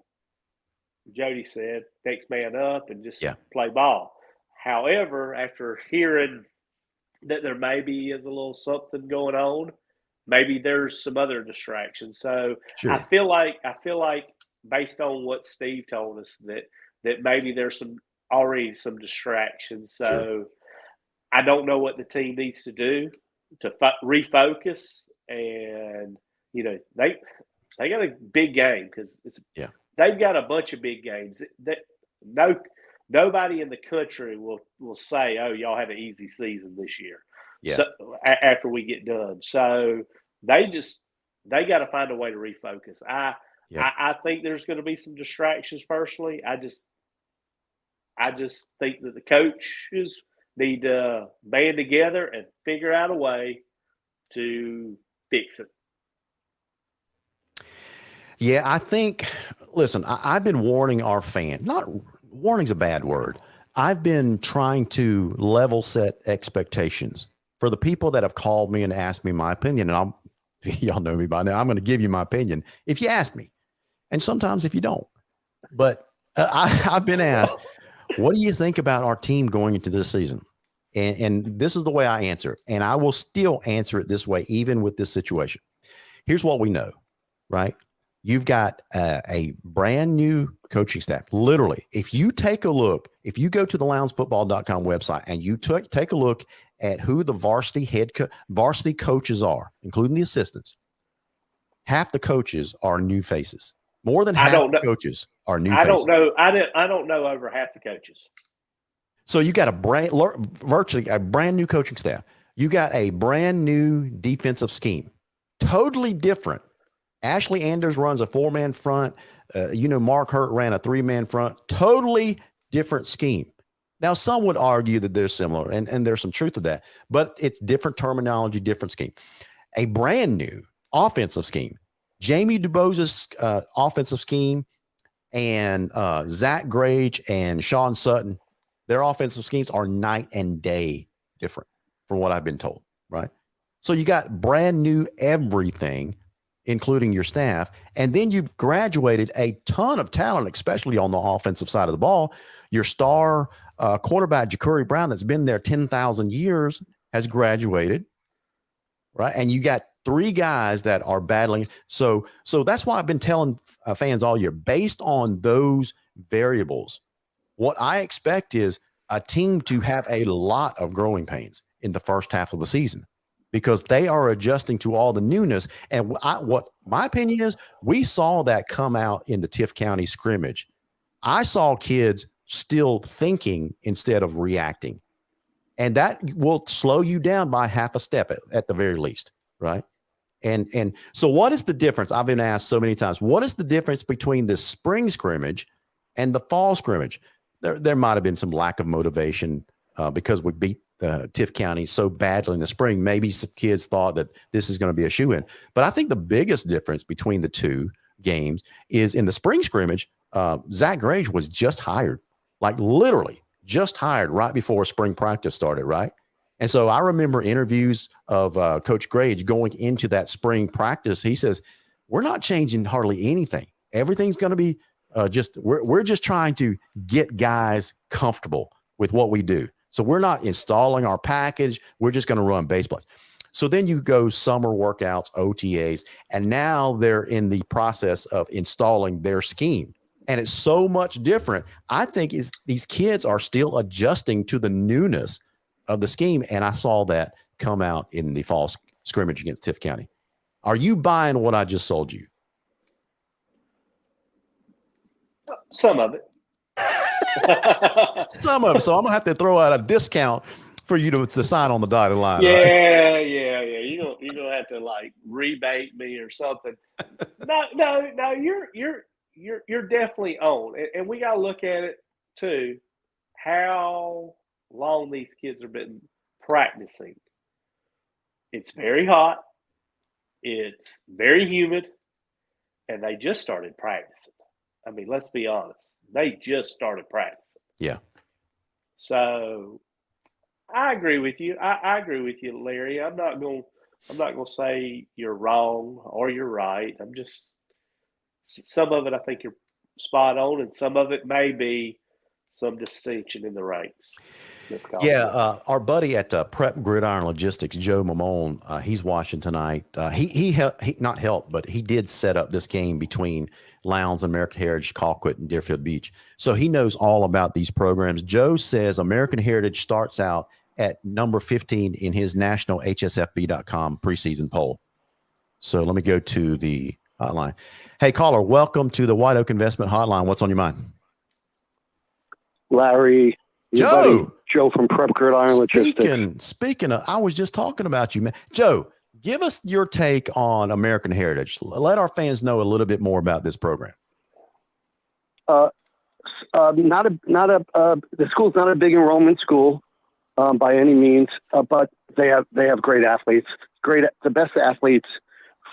Jody said, next man up and just play ball. However, after hearing that there maybe is a little something going on, maybe there's some other distractions. So I feel like based on what Steve told us that maybe there's already some distractions. So I don't know what the team needs to do to refocus, and they got a big game because they've got a bunch of big games that nobody in the country will say, oh, y'all have an easy season this year. Yeah. So after we get done, so they got to find a way to refocus. Yeah. I think there's going to be some distractions personally. I just think that the coaches need to band together and figure out a way to fix it. Yeah, I think, listen, I've been warning our fan, not warning's a bad word. I've been trying to level set expectations for the people that have called me and asked me my opinion. And y'all know me by now, I'm going to give you my opinion if you ask me. And sometimes if you don't. But I've been asked, what do you think about our team going into this season? And this is the way I answer. And I will still answer it this way, even with this situation. Here's what we know, right? You've got a brand new coaching staff. Literally, if you take a look, if you go to the loungefootball.com website and you take a look at who the varsity coaches are, including the assistants, half the coaches are new faces. More than half the coaches are new faces. I don't know over half the coaches. So you got virtually a brand new coaching staff. You got a brand new defensive scheme, totally different. Ashley Anders runs a 4-man front. Mark Hurt ran a 3-man front. Totally different scheme. Now, some would argue that they're similar, and there's some truth to that, but it's different terminology, different scheme. A brand new offensive scheme. Jamie DuBose's offensive scheme and Zach Grage and Sean Sutton, their offensive schemes are night and day different from what I've been told, right? So you got brand new everything, including your staff. And then you've graduated a ton of talent, especially on the offensive side of the ball. Your star quarterback, Ja'Cory Brown, that's been there 10,000 years, has graduated, right? And you got 3 guys that are battling. So that's why I've been telling fans all year, based on those variables, what I expect is a team to have a lot of growing pains in the first half of the season, because they are adjusting to all the newness. And what my opinion is, we saw that come out in the Tift County scrimmage. I saw kids still thinking instead of reacting. And that will slow you down by half a step at the very least, right? And so what is the difference? I've been asked so many times, what is the difference between the spring scrimmage and the fall scrimmage? There might have been some lack of motivation because we beat Tift County so badly in the spring. Maybe some kids thought that this is going to be a shoe-in. But I think the biggest difference between the two games is in the spring scrimmage, Zach Grage was just hired, like literally just hired right before spring practice started, right? And so I remember interviews of Coach Grage going into that spring practice. He says, we're not changing hardly anything. Everything's going to be we're just trying to get guys comfortable with what we do. So we're not installing our package. We're just going to run base plays. So then you go summer workouts, OTAs, and now they're in the process of installing their scheme. And it's so much different. I think these kids are still adjusting to the newness of the scheme. And I saw that come out in the fall scrimmage against Tift County. Are you buying what I just sold you? Some of it. Some of it. So I'm gonna have to throw out a discount for you to sign on the dotted line. Yeah, right? yeah. You're gonna have to like rebate me or something. No. You're definitely on, and we gotta look at it too. How long these kids have been practicing? It's very hot. It's very humid, and they just started practicing. I mean, let's be honest. They just started practicing. Yeah. So I agree with you. I agree with you, Larry. I'm not going to say you're wrong or you're right. I'm just, some of it I think you're spot on, and some of it may be some distinction in the ranks. Yeah, our buddy at Prep Gridiron Logistics, Joe Mamone, he's watching tonight. He not helped, but he did set up this game between Lowndes and American Heritage, Colquitt, and Deerfield Beach. So he knows all about these programs. Joe says American Heritage starts out at number 15 in his national HSFB.com preseason poll. So let me go to the hotline. Hey, caller, welcome to the White Oak Investment Hotline. What's on your mind? Larry. Joe from Prep Gridiron Logistics. Speaking of, I was just talking about you, man. Joe, Give us your take on American Heritage. Let our fans know a little bit more about this program. The school's not a big enrollment school by any means, but they have great athletes, the best athletes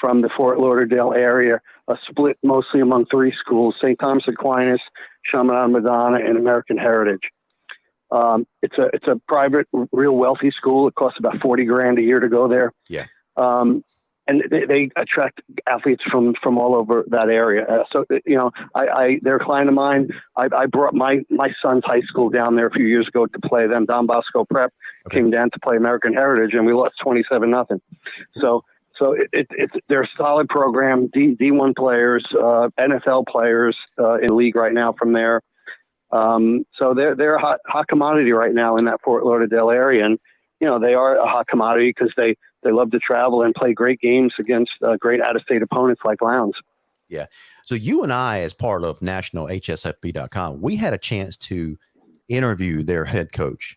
from the Fort Lauderdale area, split mostly among three schools: St. Thomas Aquinas, Chaminade Madonna, and American Heritage. It's a private, real wealthy school. It costs about $40,000 a year to go there. Yeah. And they attract athletes from all over that area. So, they're a client of mine. I brought my son's high school down there a few years ago to play them. Don Bosco Prep came down to play American Heritage, and we lost 27-0. So they're a solid program. D1 players, NFL players in the league right now from there. So they're a hot commodity right now in that Fort Lauderdale area, and they are a hot commodity because they love to travel and play great games against great out-of-state opponents like Lowndes. Yeah. So you and I, as part of nationalhsfb.com, we had a chance to interview their head coach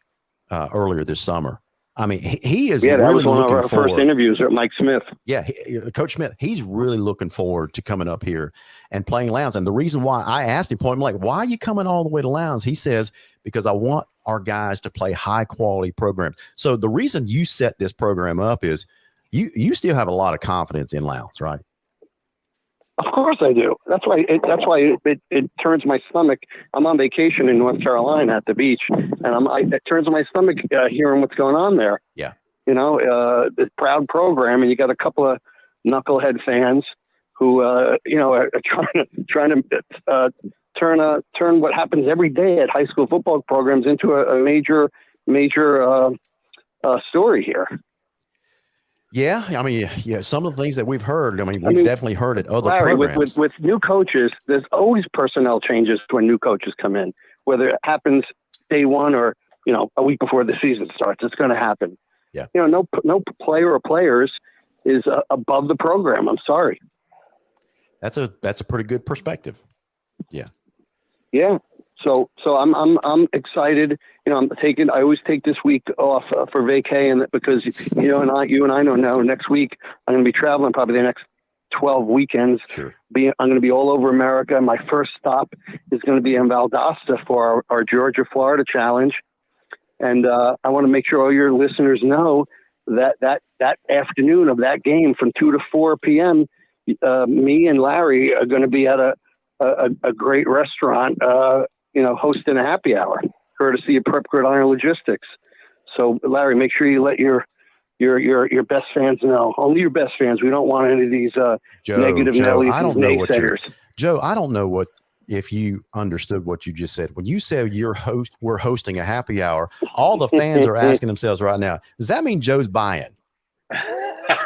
earlier this summer. I mean, he is really was one looking of our forward. first interviews at Mike Smith. Yeah, Coach Smith, he's really looking forward to coming up here and playing Lowndes. And the reason why I asked him point blank, why are you coming all the way to Lowndes? He says, because I want our guys to play high quality programs. So the reason you set this program up is you still have a lot of confidence in Lowndes, right? Of course I do. That's why it turns my stomach. I'm on vacation in North Carolina at the beach, and it turns my stomach hearing what's going on there. Yeah. The proud program, and you got a couple of knucklehead fans who, are trying to turn what happens every day at high school football programs into a major story here. Yeah, I mean, some of the things that we've heard, we've definitely heard it other Larry, programs. with new coaches, there's always personnel changes when new coaches come in, whether it happens day one or, a week before the season starts. It's going to happen. Yeah. No player or players is above the program. I'm sorry. That's a pretty good perspective. Yeah. Yeah. So I'm excited. I always take this week off for vacay, and because you and I know next week I'm going to be traveling probably the next 12 weekends. Sure. I'm going to be all over America. My first stop is going to be in Valdosta for our Georgia Florida Challenge, and I want to make sure all your listeners know that afternoon of that game from 2 to 4 p.m. Me and Larry are going to be at a great restaurant. Hosting a happy hour, courtesy of Prep Gridiron Logistics. So, Larry, make sure you let your best fans know. Only your best fans. We don't want any of these negative Nellies and naysayers. Joe, I don't know if you understood what you just said. When you said we're hosting a happy hour, all the fans are asking themselves right now, does that mean Joe's buying?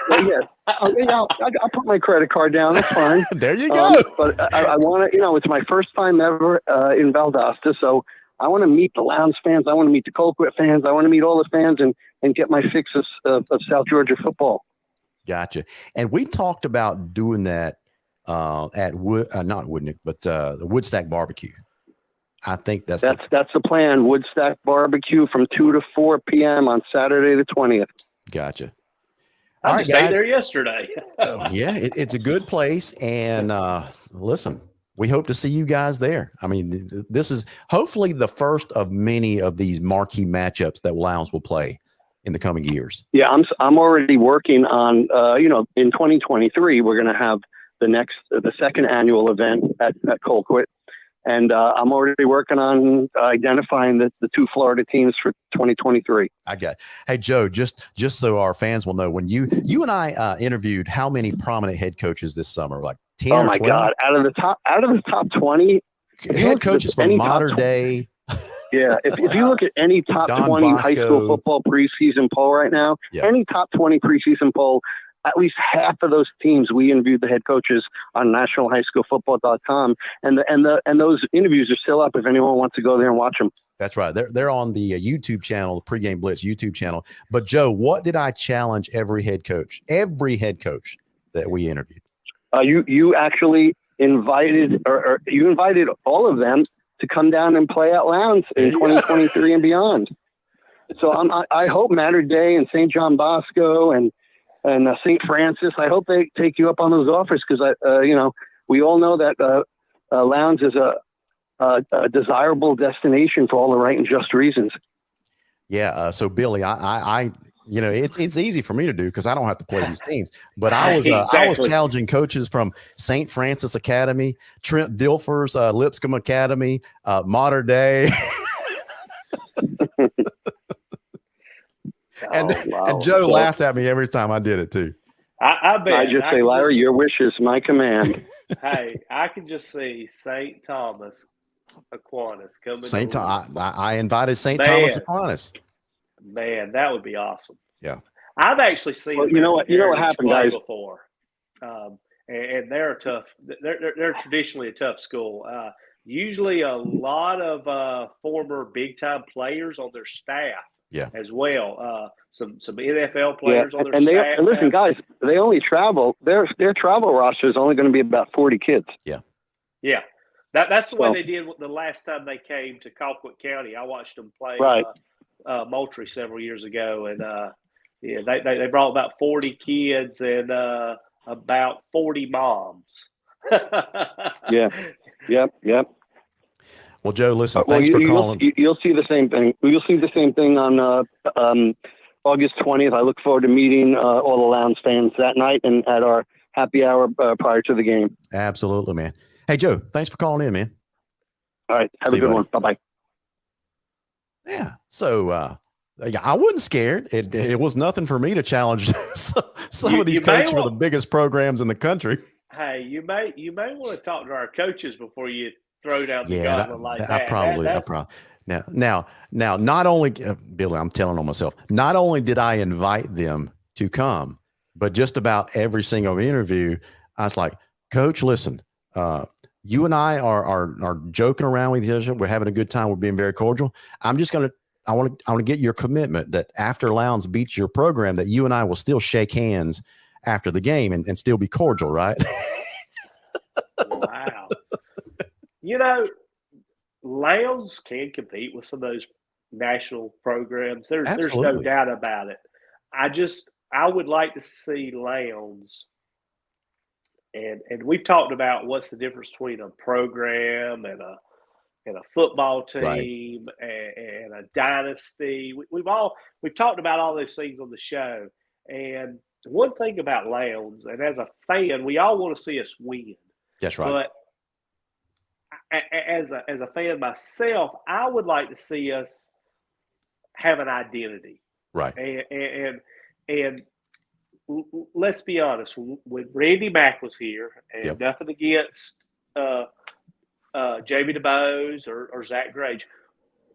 Yeah. I'll put my credit card down. That's fine. There you go. But I want to, it's my first time ever in Valdosta, so I want to meet the Lowndes fans. I want to meet the Colquitt fans. I want to meet all the fans and get my fix of South Georgia football. Gotcha. And we talked about doing that at not Woodnick, but the Woodstack Barbecue. I think that's the plan. Woodstack Barbecue from 2 to 4 p.m. on Saturday the 20th. Gotcha. I just ate there yesterday. Yeah, it's a good place. And listen, we hope to see you guys there. I mean, this is hopefully the first of many of these marquee matchups that Lowndes will play in the coming years. Yeah, I'm already working on, in 2023, we're going to have the second annual event at Colquitt. And I'm already working on identifying the two Florida teams for 2023. I got it. Hey, Joe, just so our fans will know, when you and I interviewed how many prominent head coaches this summer, like 10 or 12? Oh my God, out of the top 20 head coaches from modern day. Yeah, if you look at any top Don 20 Bosco, high school football preseason poll right now, any top 20 preseason poll, at least half of those teams, we interviewed the head coaches on nationalhighschoolfootball.com, and those interviews are still up if anyone wants to go there and watch them. That's right. They're on the YouTube channel, the Pregame Blitz YouTube channel. But Joe, what did I challenge every head coach that we interviewed? You actually invited, or you invited all of them to come down and play at Lowndes in 2023 and beyond. So I hope Matter Day and St. John Bosco and and St. Francis. I hope they take you up on those offers because we all know that Lowndes is a desirable destination for all the right and just reasons. Yeah. So Billy, I it's easy for me to do because I don't have to play these teams. But I was Exactly. challenging coaches from St. Francis Academy, Trent Dilfer's Lipscomb Academy, Mater Dei. And Joe laughed at me every time I did it too. I bet. I just say, Larry, your wish is my command. Hey, I can just see St. Thomas Aquinas coming. I invited St. Thomas Aquinas. Man, that would be awesome. Yeah, I've actually seen. Well, you know what happened, guys. Before, and they're a tough. They're traditionally a tough school. Usually, a lot of former big time players on their staff. Yeah, as well. Some NFL players on their and staff. And listen, guys, they only travel. Their travel roster is only going to be about 40 kids. Yeah. That's the way they did the last time they came to Colquitt County. I watched them play Moultrie several years ago, and they brought about 40 kids and about 40 moms. Yep. Well, Joe, listen, thanks for calling. You'll see the same thing. You'll see the same thing on August 20th. I look forward to meeting all the Lowndes fans that night and at our happy hour prior to the game. Absolutely, man. Hey, Joe, thanks for calling in, man. All right. Have a good one. Bye-bye. Yeah. So I wasn't scared. It was nothing for me to challenge some of these coaches for the biggest programs in the country. Hey, you may want to talk to our coaches before you throw down the gauntlet like that. I probably. Now, not only Billy, I'm telling on myself. Not only did I invite them to come, but just about every single interview, I was like, Coach, listen, you and I are joking around with each other. We're having a good time. We're being very cordial. I want to get your commitment that after Lowndes beats your program, that you and I will still shake hands after the game and still be cordial, right? Wow. Lowndes can compete with some of those national programs. There's no doubt about it. I would like to see Lowndes, and we've talked about what's the difference between a program and a football team and a dynasty. We've talked about all those things on the show. And one thing about Lowndes, and as a fan, we all want to see us win. That's right. But as a fan myself, I would like to see us have an identity. Right. And let's be honest, when Randy Mack was here, and nothing against Jamie DeBose or Zach Grage,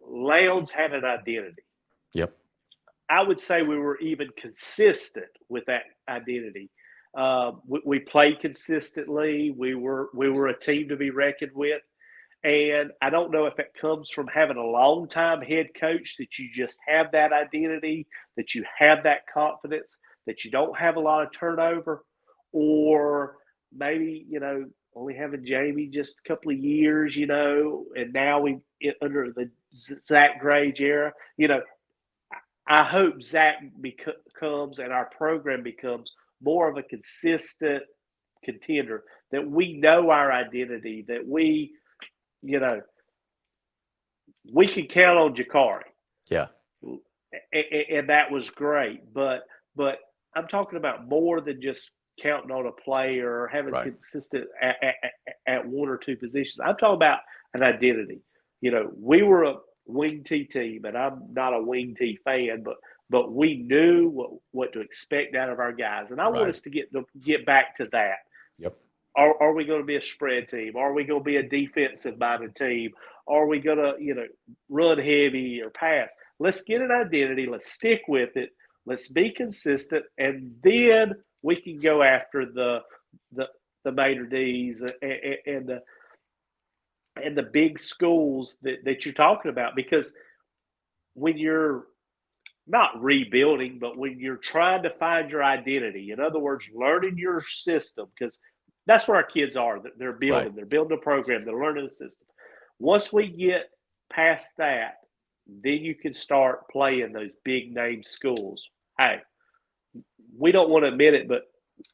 Lowndes had an identity. Yep. I would say we were even consistent with that identity. We played consistently. We were a team to be reckoned with. And I don't know if it comes from having a long-time head coach that you just have that identity, that you have that confidence, that you don't have a lot of turnover, or maybe, only having Jamie just a couple of years, and now under the Zach Grage era, I hope Zach becomes and our program becomes more of a consistent contender, that we know our identity, that we can count on Jakari. Yeah. And that was great. But I'm talking about more than just counting on a player or having consistent at one or two positions. I'm talking about an identity. We were a wing T team, and I'm not a wing T fan, but we knew what to expect out of our guys. And I want us to get back to that. Yep. Are we going to be a spread team? Are we going to be a defensive-minded team? Are we going to, run heavy or pass? Let's get an identity. Let's stick with it. Let's be consistent, and then we can go after the Mater D's and the big schools that you're talking about. Because when you're not rebuilding, but when you're trying to find your identity, in other words, learning your system, because that's where our kids are. They're building. Right. They're building a program. They're learning the system. Once we get past that, then you can start playing those big name schools. Hey, we don't want to admit it, but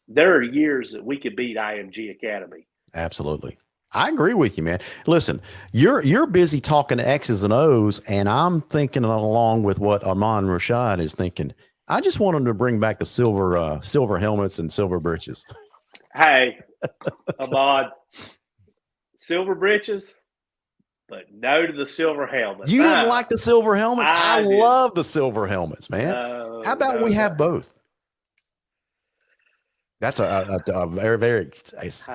there are years that we could beat IMG Academy. Absolutely. I agree with you, man. Listen, you're busy talking X's and O's, and I'm thinking along with what Armand Rashad is thinking. I just want him to bring back the silver helmets and silver breeches. Hey, Ahmad, silver breeches, but no to the silver helmets. You didn't like the silver helmets? I did. love the silver helmets, man. How about we have both? That's a very, very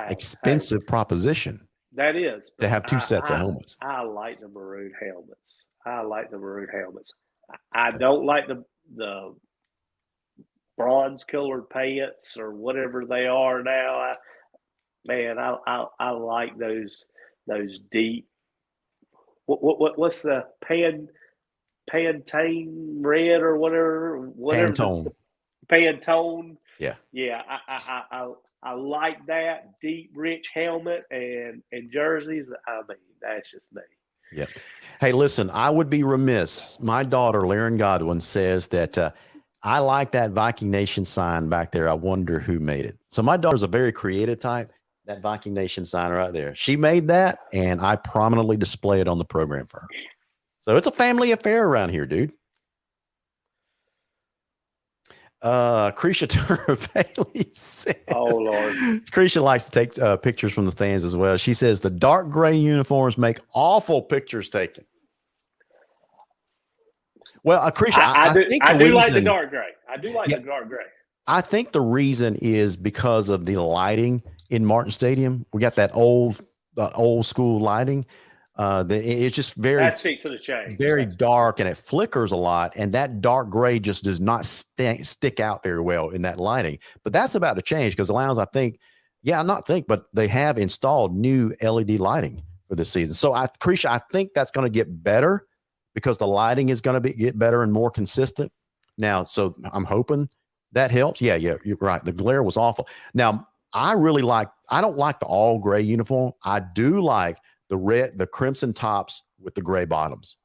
expensive proposition. That is. To have two sets of helmets. I like the maroon helmets. I don't like the bronze colored pants or whatever they are now. I like those deep. What's the Pantene red or whatever? Pantone. Pantone. Yeah. I like that deep, rich helmet and jerseys. I mean, that's just me. Yeah. Hey, listen, I would be remiss. My daughter, Lauren Godwin, says that I like that Viking Nation sign back there. I wonder who made it. So my daughter's a very creative type. That Viking Nation sign right there. She made that, and I prominently display it on the program for her. So it's a family affair around here, dude. Krisha Turner Bailey says, oh Lord, Krisha likes to take pictures from the stands as well. She says the dark gray uniforms make awful pictures taken. Well, Krisha, I do like the dark gray. I do like the dark gray. I think the reason is because of the lighting in Martin Stadium. We got that old school lighting. It's just that's fixing to change. Very dark, and it flickers a lot. And that dark gray just does not stick out very well in that lighting. But that's about to change because the Lions, but they have installed new LED lighting for this season. So, Krisha, I think that's going to get better because the lighting is going to get better and more consistent now. So I'm hoping that helps. Yeah, you're right. The glare was awful. Now, I don't like the all gray uniform. I do like the crimson tops with the gray bottoms.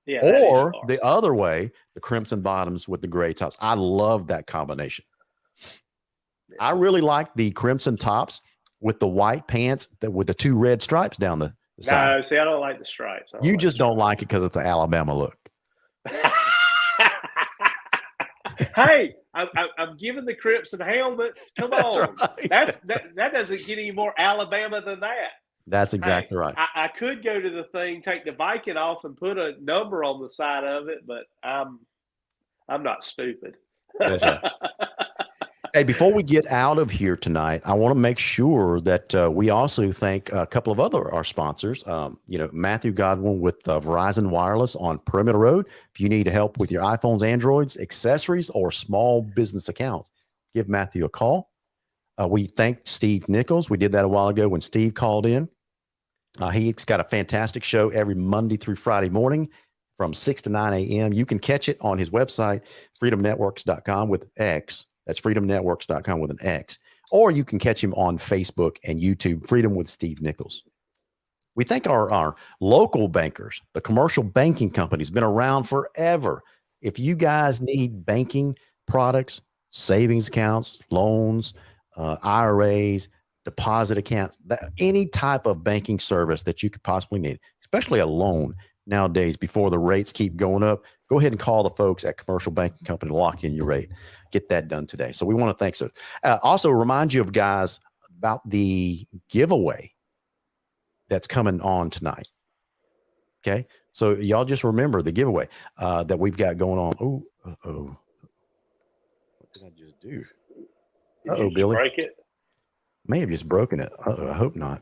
Yeah. Or the other way, the crimson bottoms with the gray tops. I love that combination. Yeah. I really like the crimson tops with the white pants with the two red stripes down the side. No, see, I don't like the stripes. You just don't like it because it's the Alabama look. Hey, I'm giving the crimson helmets. Come on. Right. That doesn't get any more Alabama than that. That's exactly right. I could go to the thing, take the Viking off, and put a number on the side of it, but I'm not stupid. That's right. Hey, before we get out of here tonight, I want to make sure that we also thank a couple of our sponsors. Matthew Godwin with Verizon Wireless on Perimeter Road. If you need help with your iPhones, Androids, accessories, or small business accounts, give Matthew a call. We thank Steve Nichols. We did that a while ago when Steve called in. He's got a fantastic show every Monday through Friday morning from 6 to 9 a.m. You can catch it on his website, freedomnetworks.com with X. That's freedomnetworks.com with an X. Or you can catch him on Facebook and YouTube, Freedom with Steve Nichols. We thank our local bankers. The commercial banking company has been around forever. If you guys need banking products, savings accounts, loans, IRAs, deposit accounts, any type of banking service that you could possibly need, especially a loan nowadays before the rates keep going up, go ahead and call the folks at Commercial Banking Company to lock in your rate. Get that done today. So we want to thank you. Also remind you of guys about the giveaway that's coming on tonight. Okay. So y'all just remember the giveaway that we've got going on. Oh, what did I just do? Did you Billy. Break it? May have just broken it. I hope not.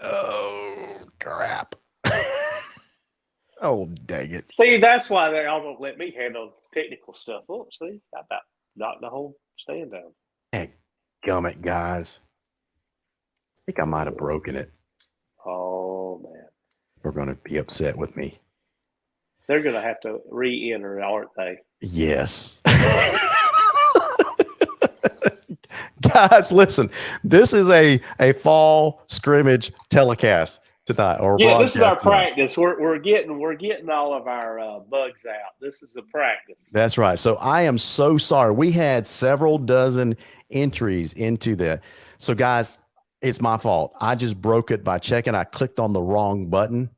Oh, crap. Oh, dang it. See, that's why they all don't let me handle technical stuff. Oh, see, I about knocked the whole stand down. Heck, gummit, guys. I think I might have broken it. Oh, man. They're going to be upset with me. They're going to have to re-enter, aren't they? Yes. Guys, listen, this is a fall scrimmage telecast. tonight or Yeah, this is our broadcast tonight. practice. We're getting all of our bugs out. This is the practice. That's right. So I am so sorry. We had several dozen entries into that. So guys, it's my fault. I just broke it by checking. I clicked on the wrong button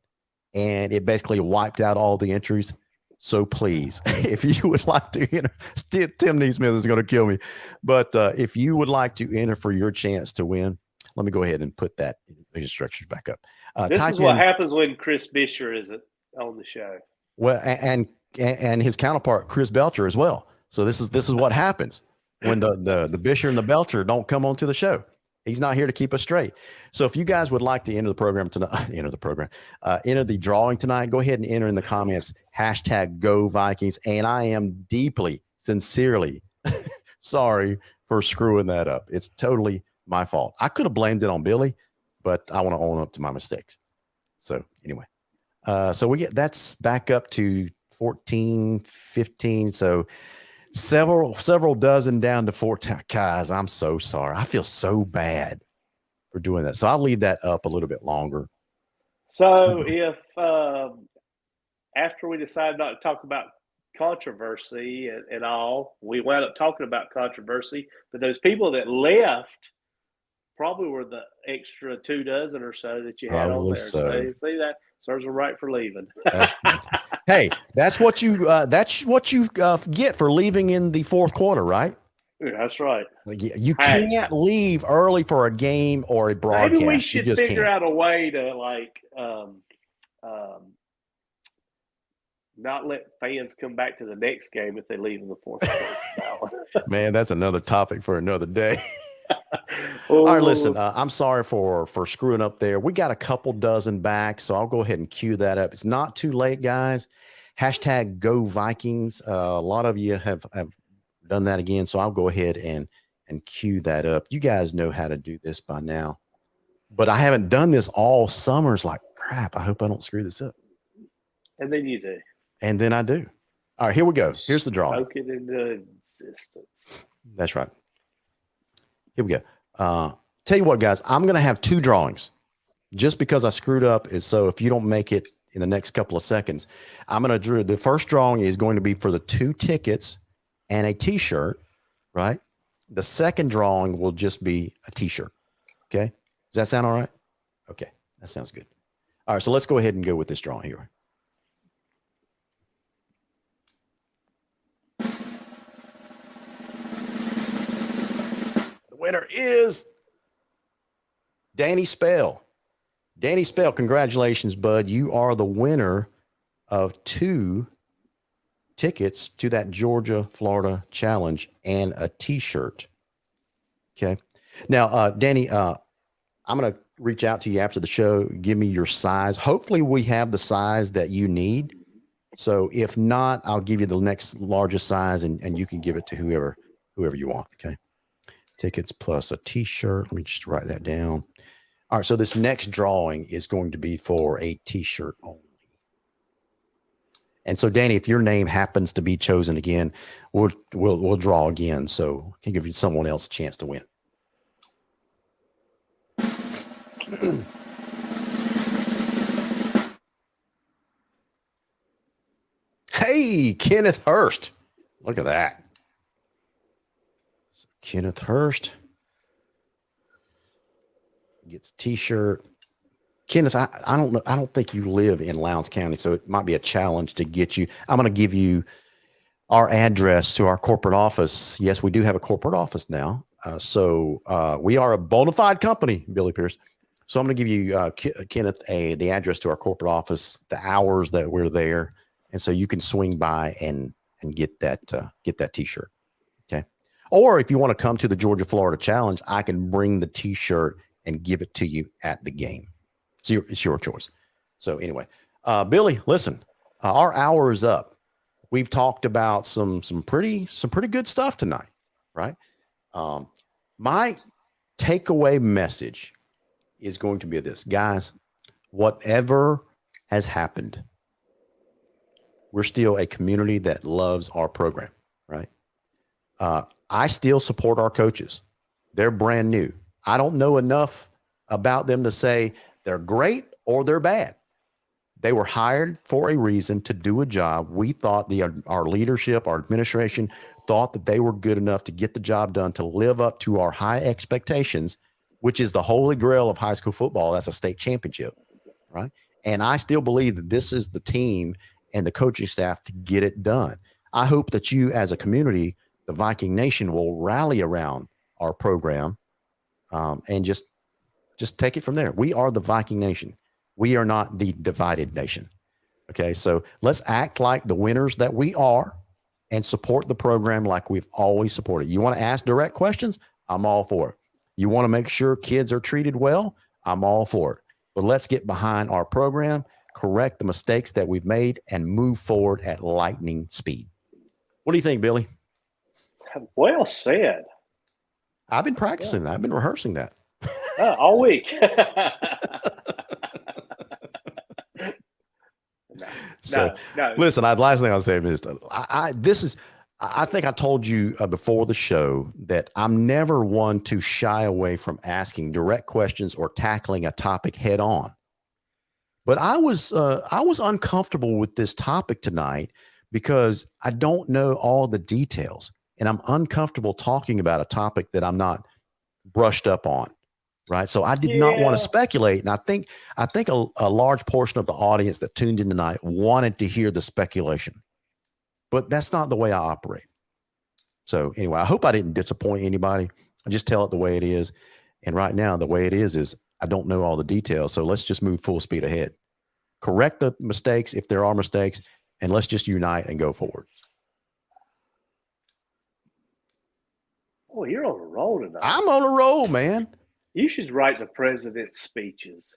and it basically wiped out all the entries. So please, if you would like to enter, Tim Neesmith is going to kill me. But if you would like to enter for your chance to win, let me go ahead and put that instructions back up. This is what happens when Chris Bisher isn't on the show. Well, and his counterpart Chris Belcher as well. So this is what happens when the Bisher and the Belcher don't come onto the show. He's not here to keep us straight. So if you guys would like to enter the program tonight, enter the drawing tonight, go ahead and enter in the comments, #GoVikings. And I am deeply, sincerely sorry for screwing that up. It's totally my fault. I could have blamed it on Billy, but I want to own up to my mistakes. So anyway, so that's back up to 14, 15. So several dozen down to 14. Guys, I'm so sorry. I feel so bad for doing that. So I'll leave that up a little bit longer. So if after we decided not to talk about controversy and all, we wound up talking about controversy, but those people that left probably were the extra 2 dozen or so that you had on there. So see, that serves them right for leaving. Hey, that's what you get for leaving in the fourth quarter, right? Yeah, that's right. Like, you can't leave early for a game or a broadcast. Maybe we should figure out a way to not let fans come back to the next game if they leave in the fourth quarter. Man, that's another topic for another day. All right, listen, I'm sorry for screwing up there. We got a couple dozen back, so I'll go ahead and cue that up. It's not too late, guys. #GoVikings. A lot of you have done that again, so I'll go ahead and cue that up. You guys know how to do this by now, but I haven't done this all summer. It's like, crap, I hope I don't screw this up. And then you do. And then I do. All right, here we go. Here's the drawing. Spoke it into existence. That's right. Here we go. Tell you what, guys, I'm going to have 2 drawings just because I screwed up. Is so if you don't make it in the next couple of seconds, I'm going to draw. The first drawing is going to be for the 2 tickets and a t-shirt, right? The second drawing will just be a t-shirt. Okay. Does that sound all right? Okay. That sounds good. All right. So let's go ahead and go with this drawing here. Winner is Danny Spell. Danny Spell, congratulations, bud. You are the winner of 2 tickets to that Georgia-Florida challenge and a t-shirt. Okay. Now, Danny, I'm going to reach out to you after the show. Give me your size. Hopefully we have the size that you need. So if not, I'll give you the next largest size and you can give it to whoever you want. Okay. Tickets plus a t-shirt. Let me just write that down. All right. So this next drawing is going to be for a t-shirt only. And so, Danny, if your name happens to be chosen again, we'll draw again. So I can give you someone else a chance to win. Hey, Kenneth Hurst. Look at that. So Kenneth Hurst gets a t-shirt. Kenneth, I don't know. I don't think you live in Lowndes County, so it might be a challenge to get you. I'm going to give you our address to our corporate office. Yes, we do have a corporate office now. So we are a bona fide company, Billy Pierce. So I'm going to give you, Kenneth, the address to our corporate office, the hours that we're there. And so you can swing by and get that t-shirt. Okay. Or if you want to come to the Georgia Florida Challenge, I can bring the t-shirt and give it to you at the game. So it's your choice. So anyway, Billy, listen, our hour is up. We've talked about some pretty good stuff tonight, right? My takeaway message is going to be this, guys. Whatever has happened, we're still a community that loves our program, right? I still support our coaches. They're brand new. I don't know enough about them to say they're great or they're bad. They were hired for a reason to do a job. We thought our leadership, our administration thought that they were good enough to get the job done, to live up to our high expectations, which is the holy grail of high school football. That's a state championship, right? And I still believe that this is the team and the coaching staff to get it done. I hope that you as a community, the Viking Nation, will rally around our program and just take it from there. We are the Viking Nation. We are not the divided nation. Okay, so let's act like the winners that we are and support the program like we've always supported. You want to ask direct questions? I'm all for it. You want to make sure kids are treated well? I'm all for it. But let's get behind our program, correct the mistakes that we've made, and move forward at lightning speed. What do you think, Billy? Well said. I've been practicing that. I've been rehearsing that. All week. No. Listen, last thing I'll say is I think I told you before the show that I'm never one to shy away from asking direct questions or tackling a topic head on. But I was uncomfortable with this topic tonight because I don't know all the details, and I'm uncomfortable talking about a topic that I'm not brushed up on. Right. So I did not want to speculate. And I think a large portion of the audience that tuned in tonight wanted to hear the speculation, but that's not the way I operate. So anyway, I hope I didn't disappoint anybody. I just tell it the way it is. And right now, the way it is I don't know all the details. So let's just move full speed ahead. Correct the mistakes if there are mistakes, and let's just unite and go forward. Oh, you're on a roll tonight. I'm on a roll, man. You should write the president's speeches.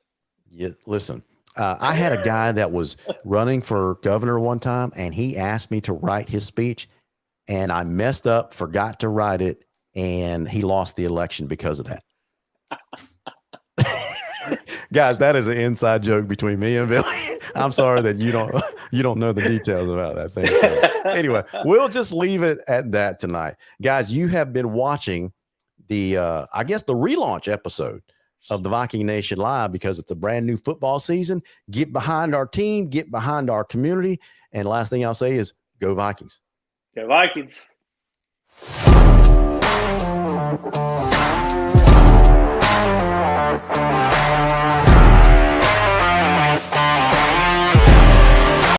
Yeah, listen, I had a guy that was running for governor one time, and he asked me to write his speech, and I messed up, forgot to write it, and he lost the election because of that. Guys, that is an inside joke between me and Billy. I'm sorry that you don't know the details about that thing. So, anyway, we'll just leave it at that tonight. Guys, you have been watching the relaunch episode of the Viking Nation Live because it's a brand new football season. Get behind our team, get behind our community. And last thing I'll say is go Vikings. Go Vikings.